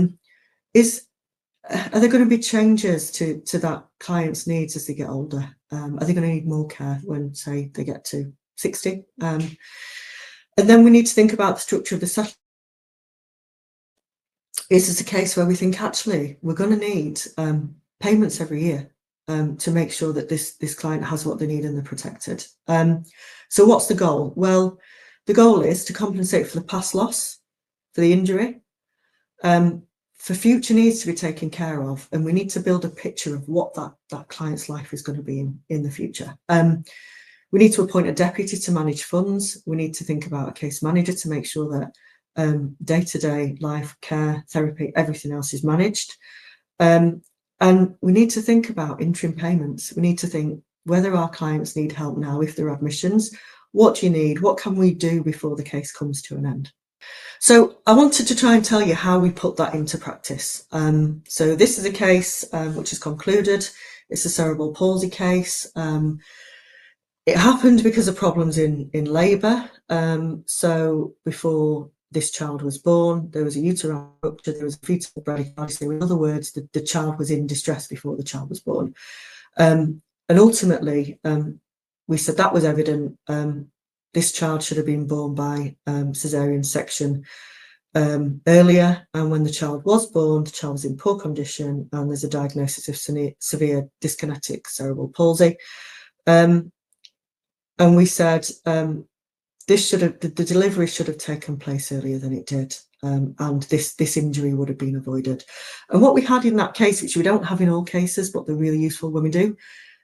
there going to be changes to that client's needs as they get older? Are they going to need more care when, say, they get to 60? And then we need to think about the structure of the settlement. Is this a case where we think, actually, we're going to need payments every year to make sure that this client has what they need and they're protected? So what's the goal? Well, the goal is to compensate for the past loss, for the injury, for future needs to be taken care of, and we need to build a picture of what that client's life is going to be in the future. We need to appoint a deputy to manage funds. We need to think about a case manager to make sure that day-to-day life, care, therapy, everything else is managed. And we need to think about interim payments. We need to think whether our clients need help now, if they're admissions. What do you need? What can we do before the case comes to an end? So I wanted to try and tell you how we put that into practice. So this is a case which is concluded. It's a cerebral palsy case. It happened because of problems in labour. So before this child was born, there was a uterine rupture, there was a fetal bradycardia. In other words, the child was in distress before the child was born. And ultimately, we said that was evident. This child should have been born by caesarean section earlier, and when the child was born, the child was in poor condition, and there's a diagnosis of severe dyskinetic cerebral palsy. And we said the delivery should have taken place earlier than it did, and this injury would have been avoided. And what we had in that case, which we don't have in all cases, but they're really useful when we do,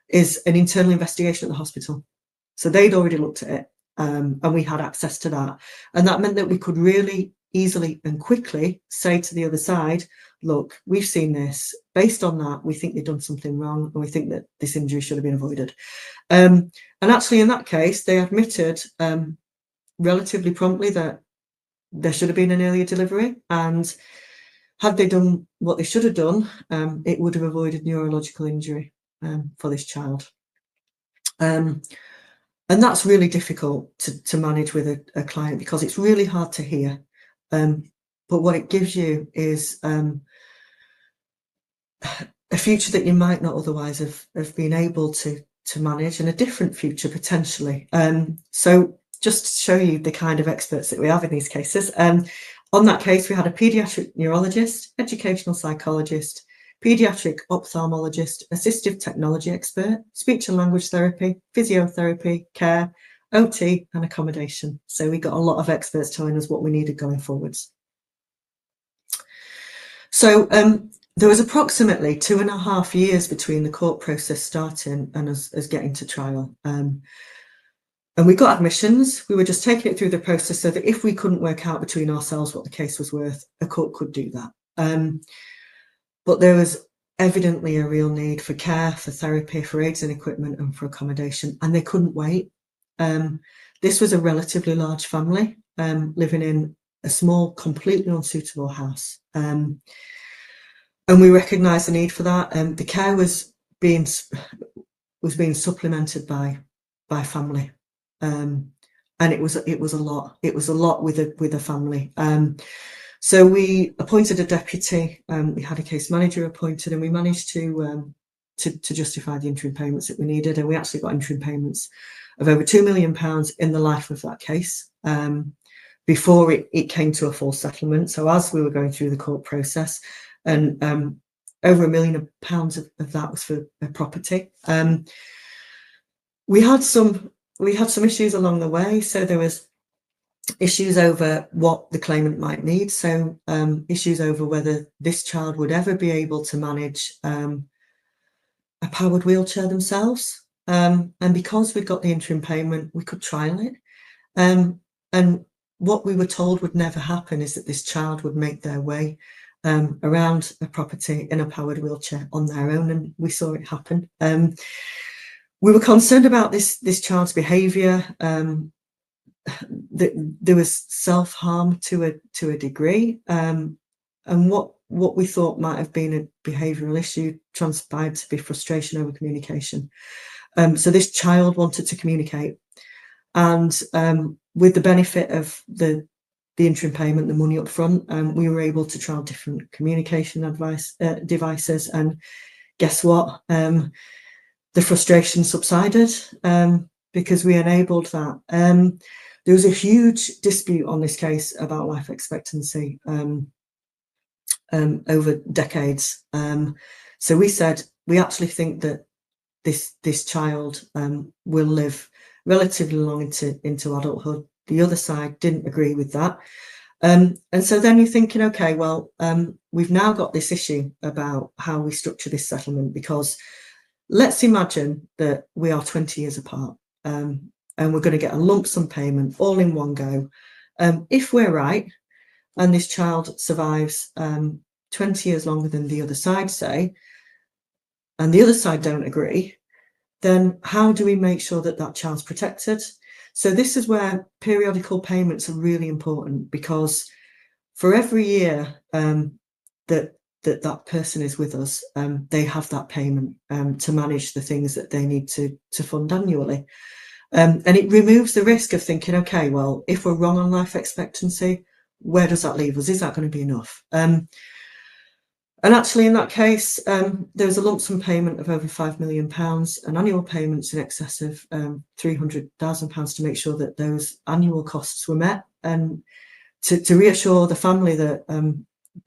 is an internal investigation at the hospital. So they'd already looked at it. And we had access to that, and that meant that we could really easily and quickly say to the other side, look, we've seen this, based on that we think they've done something wrong, and we think that this injury should have been avoided. And actually in that case they admitted relatively promptly that there should have been an earlier delivery, and had they done what they should have done, it would have avoided neurological injury for this child. And that's really difficult to manage with a client, because it's really hard to hear. But what it gives you is a future that you might not otherwise have been able to manage, and a different future potentially. So just to show you the kind of experts that we have in these cases. On that case, we had a paediatric neurologist, educational psychologist, paediatric ophthalmologist, assistive technology expert, speech and language therapy, physiotherapy, care, OT and accommodation. So we got a lot of experts telling us what we needed going forwards. So there was approximately 2.5 years between the court process starting and us getting to trial. And we got admissions. We were just taking it through the process so that if we couldn't work out between ourselves what the case was worth, a court could do that. But there was evidently a real need for care, for therapy, for aids and equipment, and for accommodation, and they couldn't wait. This was a relatively large family living in a small, completely unsuitable house. And we recognised the need for that. The care was being supplemented by family, and it was a lot. It was a lot with a family. So we appointed a deputy. We had a case manager appointed, and we managed to justify the interim payments that we needed. And we actually got interim payments of over £2 million in the life of that case, before it came to a full settlement. So as we were going through the court process, and over £1 million of that was for a property. We had some issues along the way. So there was issues over what the claimant might need. So issues over whether this child would ever be able to manage a powered wheelchair themselves. And because we'd got the interim payment, we could trial it. And what we were told would never happen is that this child would make their way around a property in a powered wheelchair on their own, and we saw it happen. We were concerned about this child's behaviour. There was self-harm to a degree, and what we thought might have been a behavioural issue transpired to be frustration over communication. So this child wanted to communicate, and with the benefit of the interim payment, the money up front, we were able to trial different communication devices, and guess what? The frustration subsided because we enabled that. There was a huge dispute on this case about life expectancy over decades. So we said we actually think that this child will live relatively long into adulthood. The other side didn't agree with that. And so then you're thinking, okay, well, we've now got this issue about how we structure this settlement, because let's imagine that we are 20 years apart, and we're going to get a lump sum payment all in one go. If we're right, and this child survives 20 years longer than the other side say, and the other side don't agree, then how do we make sure that that child's protected? So this is where periodical payments are really important, because for every year that person is with us, they have that payment to manage the things that they need to fund annually. And it removes the risk of thinking, okay, well, if we're wrong on life expectancy, where does that leave us? Is that going to be enough? And actually, in that case, there was a lump sum payment of over £5 million and annual payments in excess of £300,000 to make sure that those annual costs were met, and to reassure the family that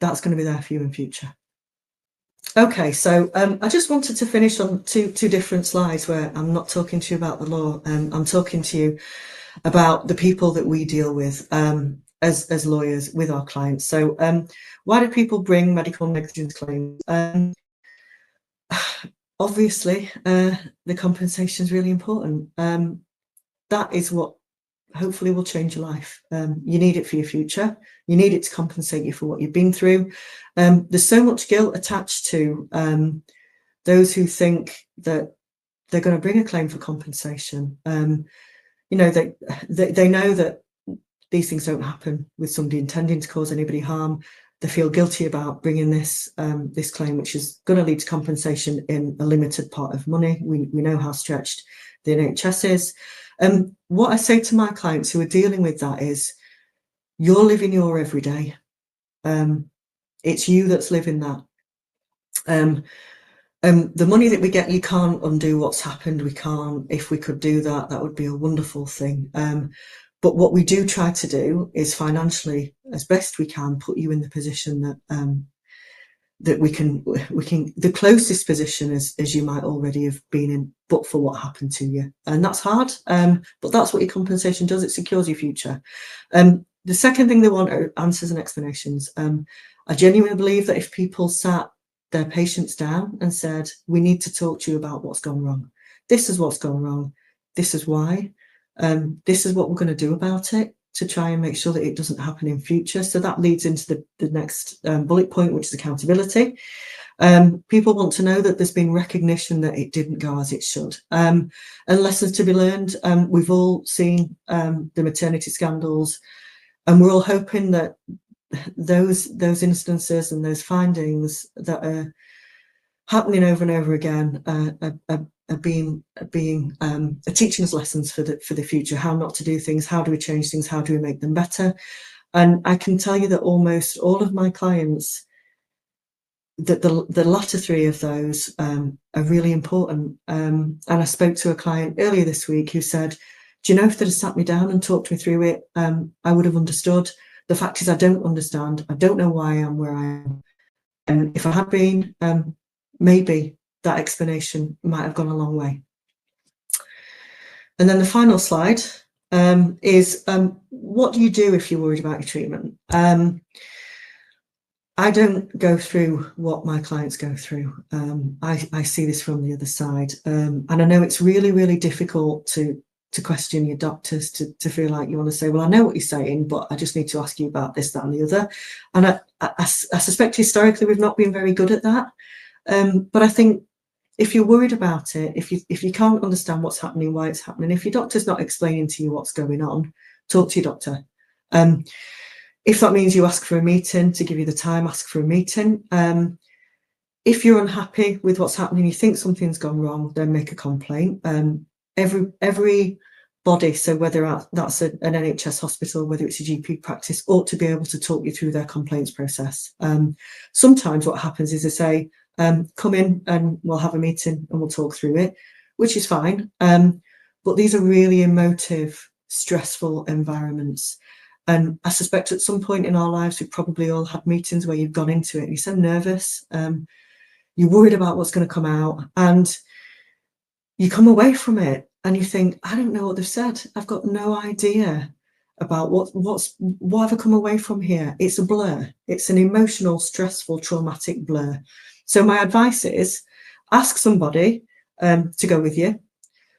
that's going to be there for you in future. Okay, so I just wanted to finish on two different slides where I'm not talking to you about the law. I'm talking to you about the people that we deal with as lawyers with our clients. So why do people bring medical negligence claims? Obviously, the compensation is really important. That is what hopefully will change your life. You need it for your future. You need it to compensate you for what you've been through. There's so much guilt attached to those who think that they're going to bring a claim for compensation. You know, they know that these things don't happen with somebody intending to cause anybody harm. They feel guilty about bringing this claim, which is going to lead to compensation in a limited pot of money. We know how stretched the NHS is. What I say to my clients who are dealing with that is, you're living your everyday. It's you that's living that. The money that we get, you can't undo what's happened. We can't. If we could do that, that would be a wonderful thing. But what we do try to do is financially, as best we can, put you in the position that we can the closest position as you might already have been in, but for what happened to you. And that's hard, but that's what your compensation does. It secures your future. The second thing they want are answers and explanations. I genuinely believe that if people sat their patients down and said, we need to talk to you about what's gone wrong. This is what's gone wrong. This is why. This is what we're going to do about it to try and make sure that it doesn't happen in future. So that leads into the next bullet point, which is accountability. People want to know that there's been recognition that it didn't go as it should. And lessons to be learned. We've all seen the maternity scandals, and we're all hoping that those instances and those findings that are happening over and over again are teaching us lessons for the future, how not to do things, how do we change things, how do we make them better. And I can tell you that almost all of my clients, that the latter three of those are really important. And I spoke to a client earlier this week who said, do you know, if they'd have sat me down and talked me through it, I would have understood. The fact is, I don't understand. I don't know why I am where I am. And if I had been, maybe that explanation might have gone a long way. And then the final slide is what do you do if you're worried about your treatment? I don't go through what my clients go through. I see this from the other side. And I know it's really, really difficult to question your doctors, to feel like you want to say, well, I know what you're saying, but I just need to ask you about this, that, and the other. And I suspect historically we've not been very good at that. But I think if you're worried about it, if you can't understand what's happening, why it's happening, if your doctor's not explaining to you what's going on, talk to your doctor. If that means you ask for a meeting, to give you the time, ask for a meeting. If you're unhappy with what's happening, you think something's gone wrong, then make a complaint. Every body, so whether that's an NHS hospital, whether it's a GP practice, ought to be able to talk you through their complaints process. Sometimes what happens is they say, come in and we'll have a meeting and we'll talk through it, which is fine. But these are really emotive, stressful environments. And I suspect at some point in our lives, we've probably all had meetings where you've gone into it and you're so nervous, you're worried about what's going to come out, and you come away from it and you think, I don't know what they've said. I've got no idea about what have I come away from here. It's a blur. It's an emotional, stressful, traumatic blur. So my advice is ask somebody to go with you,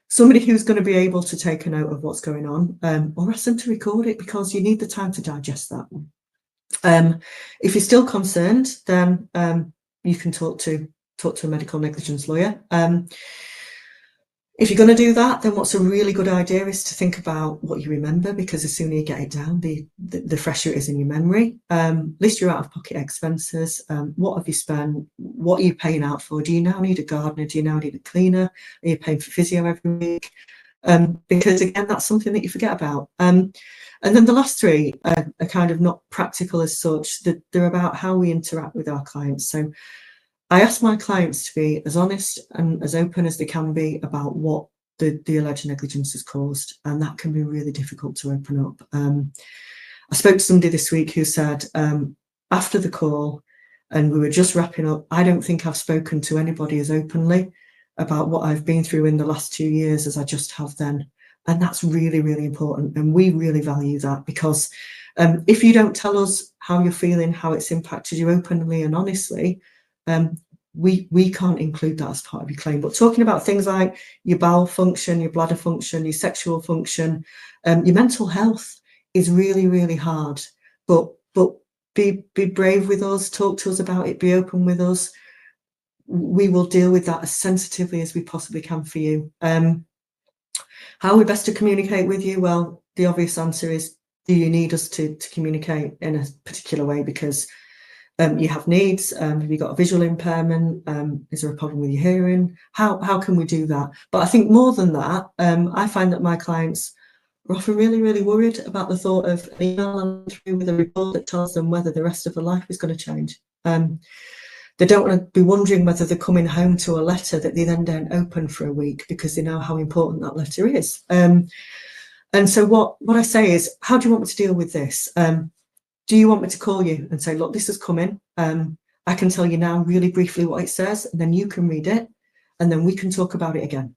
somebody who's going to be able to take a note of what's going on, or ask them to record it, because you need the time to digest that one. If you're still concerned, then you can talk to a medical negligence lawyer. If you're going to do that, then what's a really good idea is to think about what you remember, because the sooner you get it down, the fresher it is in your memory. List your out-of-pocket expenses. What have you spent? What are you paying out for? Do you now need a gardener? Do you now need a cleaner? Are you paying for physio every week? Because again, that's something that you forget about. And then the last three are kind of not practical as such. They're about how we interact with our clients. So I ask my clients to be as honest and as open as they can be about what the alleged negligence has caused, and that can be really difficult to open up. I spoke to somebody this week who said, after the call, and we were just wrapping up, I don't think I've spoken to anybody as openly about what I've been through in the last 2 years as I just have then. And that's really, really important. And we really value that, because if you don't tell us how you're feeling, how it's impacted you openly and honestly, we can't include that as part of your claim. But talking about things like your bowel function, your bladder function, your sexual function, your mental health is really, really hard. But be brave with us, talk to us about it, be open with us. We will deal with that as sensitively as we possibly can for you. How are we best to communicate with you? Well, the obvious answer is, do you need us to communicate in a particular way? Because you have needs. Have you got a visual impairment? Is there a problem with your hearing? How can we do that? But I think more than that, I find that my clients are often really, really worried about the thought of an email through with a report that tells them whether the rest of their life is going to change. They don't want to be wondering whether they're coming home to a letter that they then don't open for a week, because they know how important that letter is. And so what I say is, how do you want me to deal with this? Do you want me to call you and say, look, this has come in. I can tell you now really briefly what it says, and then you can read it, and then we can talk about it again.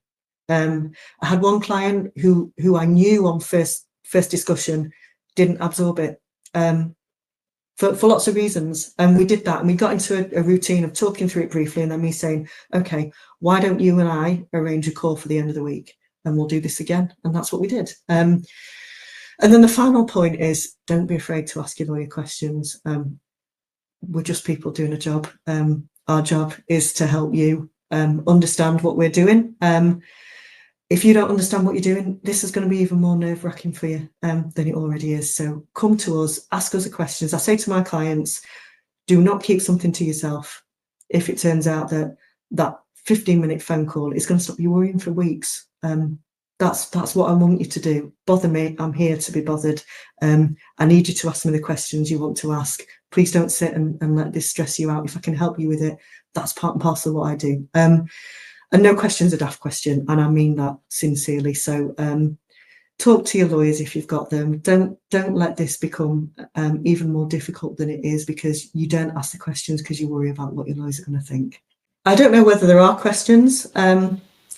I had one client who I knew on first discussion didn't absorb it. for lots of reasons. And we did that, and we got into a routine of talking through it briefly, and then me saying, okay, why don't you and I arrange a call for the end of the week, and we'll do this again. And that's what we did. And then the final point is, don't be afraid to ask your lawyer questions. We're just people doing a job. Our job is to help you understand what we're doing. If you don't understand what you're doing, this is going to be even more nerve-wracking for you than it already is. So come to us, ask us the questions. I say to my clients, do not keep something to yourself. If it turns out that that 15-minute phone call is going to stop you worrying for weeks, that's what I want you to do. Bother me. I'm here to be bothered. I need you to ask me the questions you want to ask. Please don't sit and let this stress you out. If I can help you with it, that's part and parcel of what I do. And no question's a daft question, and I mean that sincerely. So talk to your lawyers if you've got them. Don't let this become even more difficult than it is, because you don't ask the questions because you worry about what your lawyers are going to think. I don't know whether there are questions.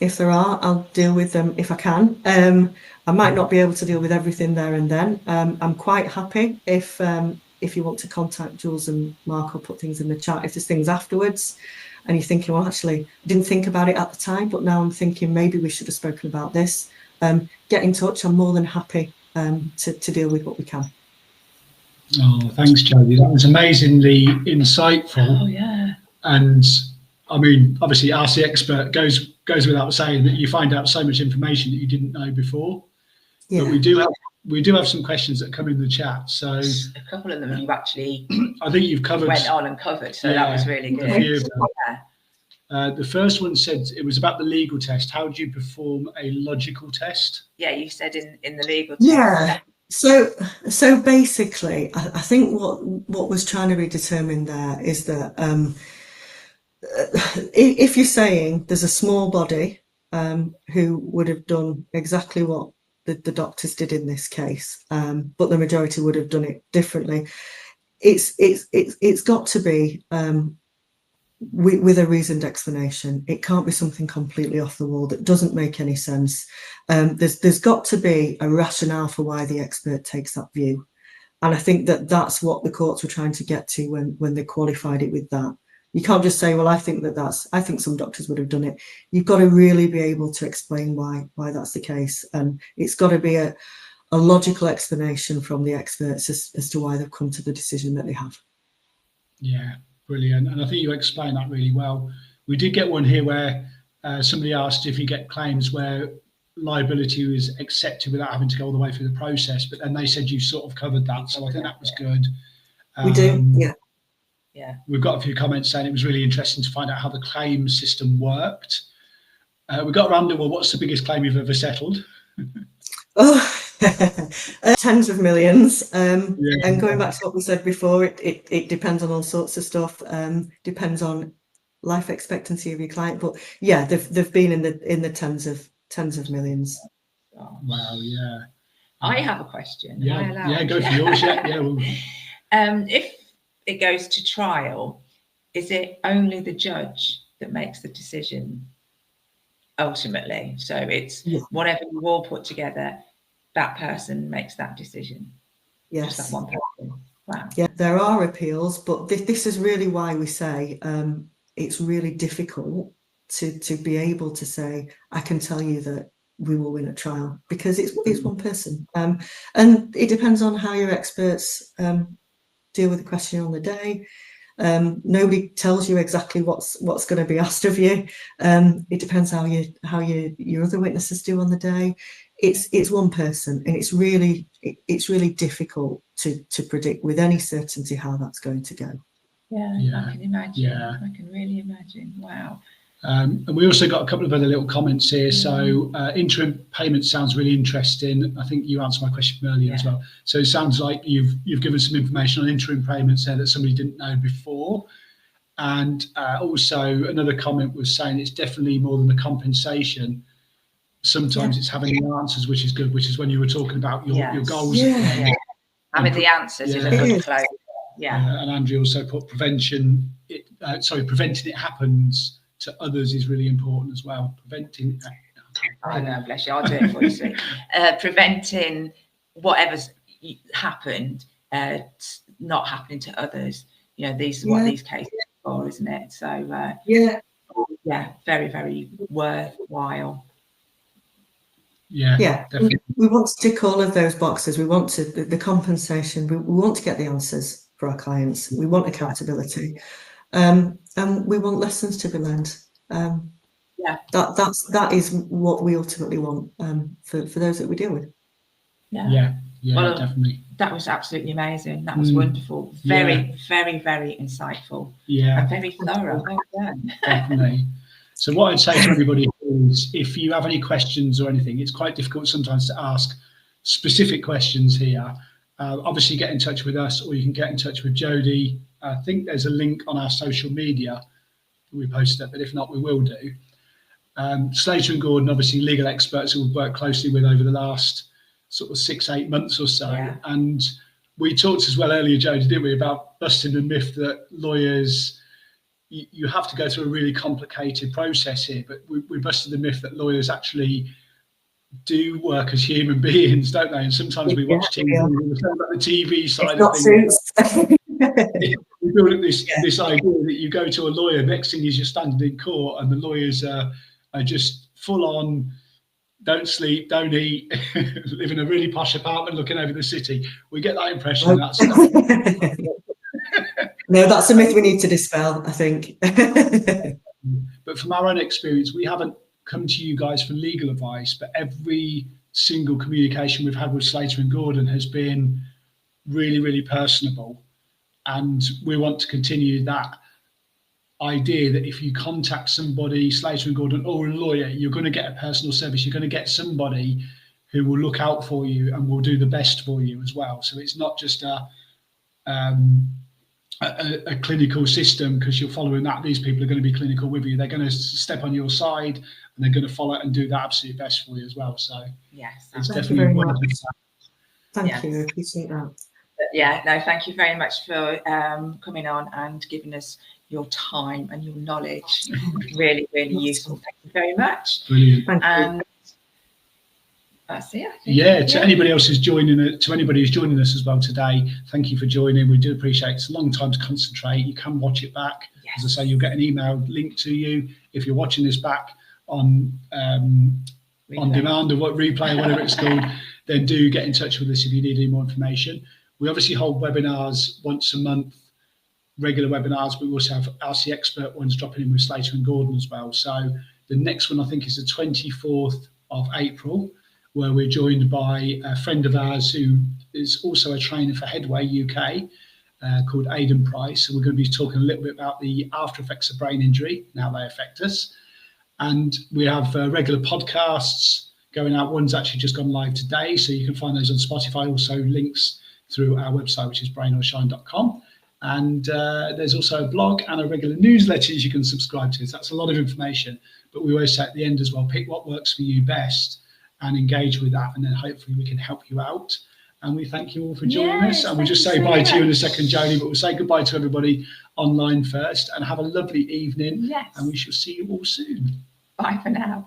If there are, I'll deal with them if I can. I might not be able to deal with everything there and then. I'm quite happy if you want to contact Jules and Mark, or put things in the chat if there's things afterwards and you're thinking, well, actually, I didn't think about it at the time, but now I'm thinking maybe we should have spoken about this. Get in touch. I'm more than happy to deal with what we can. Oh, thanks, Jodie. That was amazingly insightful. Oh, yeah. And I mean, obviously, ask the expert goes without saying that you find out so much information that you didn't know before. Yeah. But we do have some questions that come in the chat. So a couple of them you actually, I think you've covered. Went on and covered, so that was really good. The first one said it was about the legal test. How do you perform a logical test? Yeah, you said in the legal test. Yeah. So basically, I think what was trying to be determined there is that if you're saying there's a small body who would have done exactly what the doctors did in this case, but the majority would have done it differently, it's got to be with a reasoned explanation. It can't be something completely off the wall that doesn't make any sense. There's got to be a rationale for why the expert takes that view, and I think that's what the courts were trying to get to when they qualified it with that. You can't just say, well, I think some doctors would have done it. You've got to really be able to explain why that's the case, and it's got to be a logical explanation from the experts as to why they've come to the decision that they have. Yeah, brilliant. And I think you explained that really well. We did get one here where somebody asked if you get claims where liability is accepted without having to go all the way through the process, but then they said you sort of covered that, so I think that was good. We do, yeah. Yeah, we've got a few comments saying it was really interesting to find out how the claim system worked. We got random. Well, what's the biggest claim you've ever settled? Tens of millions. And going back to what we said before, it depends on all sorts of stuff. Depends on life expectancy of your client, but yeah, they've been in the tens of millions. Oh. Wow, yeah. I have a question. Yeah, go for yours. Yeah. If it goes to trial, is it only the judge that makes the decision ultimately? So it's whatever you all put together, that person makes that decision. Yes. Just that one person. Wow. Yeah, there are appeals, but this is really why we say it's really difficult to be able to say, I can tell you that we will win at trial, because it's one person. And it depends on how your experts deal with the question on the day. Nobody tells you exactly what's going to be asked of you. It depends how your other witnesses do on the day. It's one person, and it's really difficult to predict with any certainty how that's going to go. I can imagine. I can really imagine. Wow. And we also got a couple of other little comments here. So interim payment sounds really interesting. I think you answered my question earlier as well. So it sounds like you've given some information on interim payments there that somebody didn't know before. And also another comment was saying it's definitely more than the compensation. Sometimes it's having the answers, which is good, which is when you were talking about your goals. Having the answers is a good close. And Andrew also put preventing it happens to others is really important as well. Preventing. I know, bless you. I'll do it for you. Preventing whatever's happened not happening to others. You know, these are what these cases are for, isn't it? So yeah, very, very worthwhile. Yeah, definitely. We want to tick all of those boxes. We want to the compensation. We want to get the answers for our clients. We want accountability, and we want lessons to be learned. That is what we ultimately want for those that we deal with. Yeah, well, definitely. That was absolutely amazing. That was wonderful. Very, very, very insightful. And very thorough. Well done. Definitely. So what I'd say to everybody is, if you have any questions or anything, it's quite difficult sometimes to ask specific questions here. Obviously, get in touch with us, or you can get in touch with Jodie. I think there's a link on our social media. We posted it, but if not, we will do. Slater and Gordon, obviously legal experts who we've worked closely with over the last sort of 6-8 months or so. And we talked as well earlier, Jodie, didn't we, about busting the myth that lawyers, you have to go through a really complicated process here, but we busted the myth that lawyers actually do work as human beings, don't they? And sometimes we watch TV, about the TV side of things. We build up this idea that you go to a lawyer, next thing is you're standing in court and the lawyers are just full on, don't sleep, don't eat, live in a really posh apartment looking over the city. We get that impression. No, that's a myth we need to dispel, I think. But from our own experience, we haven't come to you guys for legal advice, but every single communication we've had with Slater and Gordon has been really, really personable. And we want to continue that idea that if you contact somebody, Slater and Gordon, or a lawyer, you're going to get a personal service. You're going to get somebody who will look out for you and will do the best for you as well. So it's not just a clinical system because you're following that. These people are going to be clinical with you. They're going to step on your side and they're going to follow and do the absolute best for you as well. So yes, it's thank definitely you very much. Thank you. I appreciate that. But no, thank you very much for coming on and giving us your time and your knowledge. Really, really useful. Thank you very much. Brilliant. And that's it. To anybody else who's joining it, to anybody who's joining us as well today, thank you for joining. We do appreciate it. It's a long time to concentrate. You can watch it back. Yes. As I say, you'll get an email link to you if you're watching this back on demand or replay or whatever it's called. Then do get in touch with us if you need any more information. We obviously hold webinars once a month, regular webinars, but we also have RC expert ones dropping in with Slater and Gordon as well. So the next one I think is the 24th of April, where we're joined by a friend of ours who is also a trainer for Headway UK called Aidan Price. So we're going to be talking a little bit about the after effects of brain injury, and how they affect us. And we have regular podcasts going out. One's actually just gone live today, so you can find those on Spotify. Also links through our website, which is brainourshine.com. And there's also a blog and a regular newsletter you can subscribe to. So that's a lot of information. But we always say at the end as well, pick what works for you best and engage with that. And then hopefully we can help you out. And we thank you all for joining us. And we'll just say bye to you in a second, Jodie, but we'll say goodbye to everybody online first and have a lovely evening. Yes. And we shall see you all soon. Bye for now.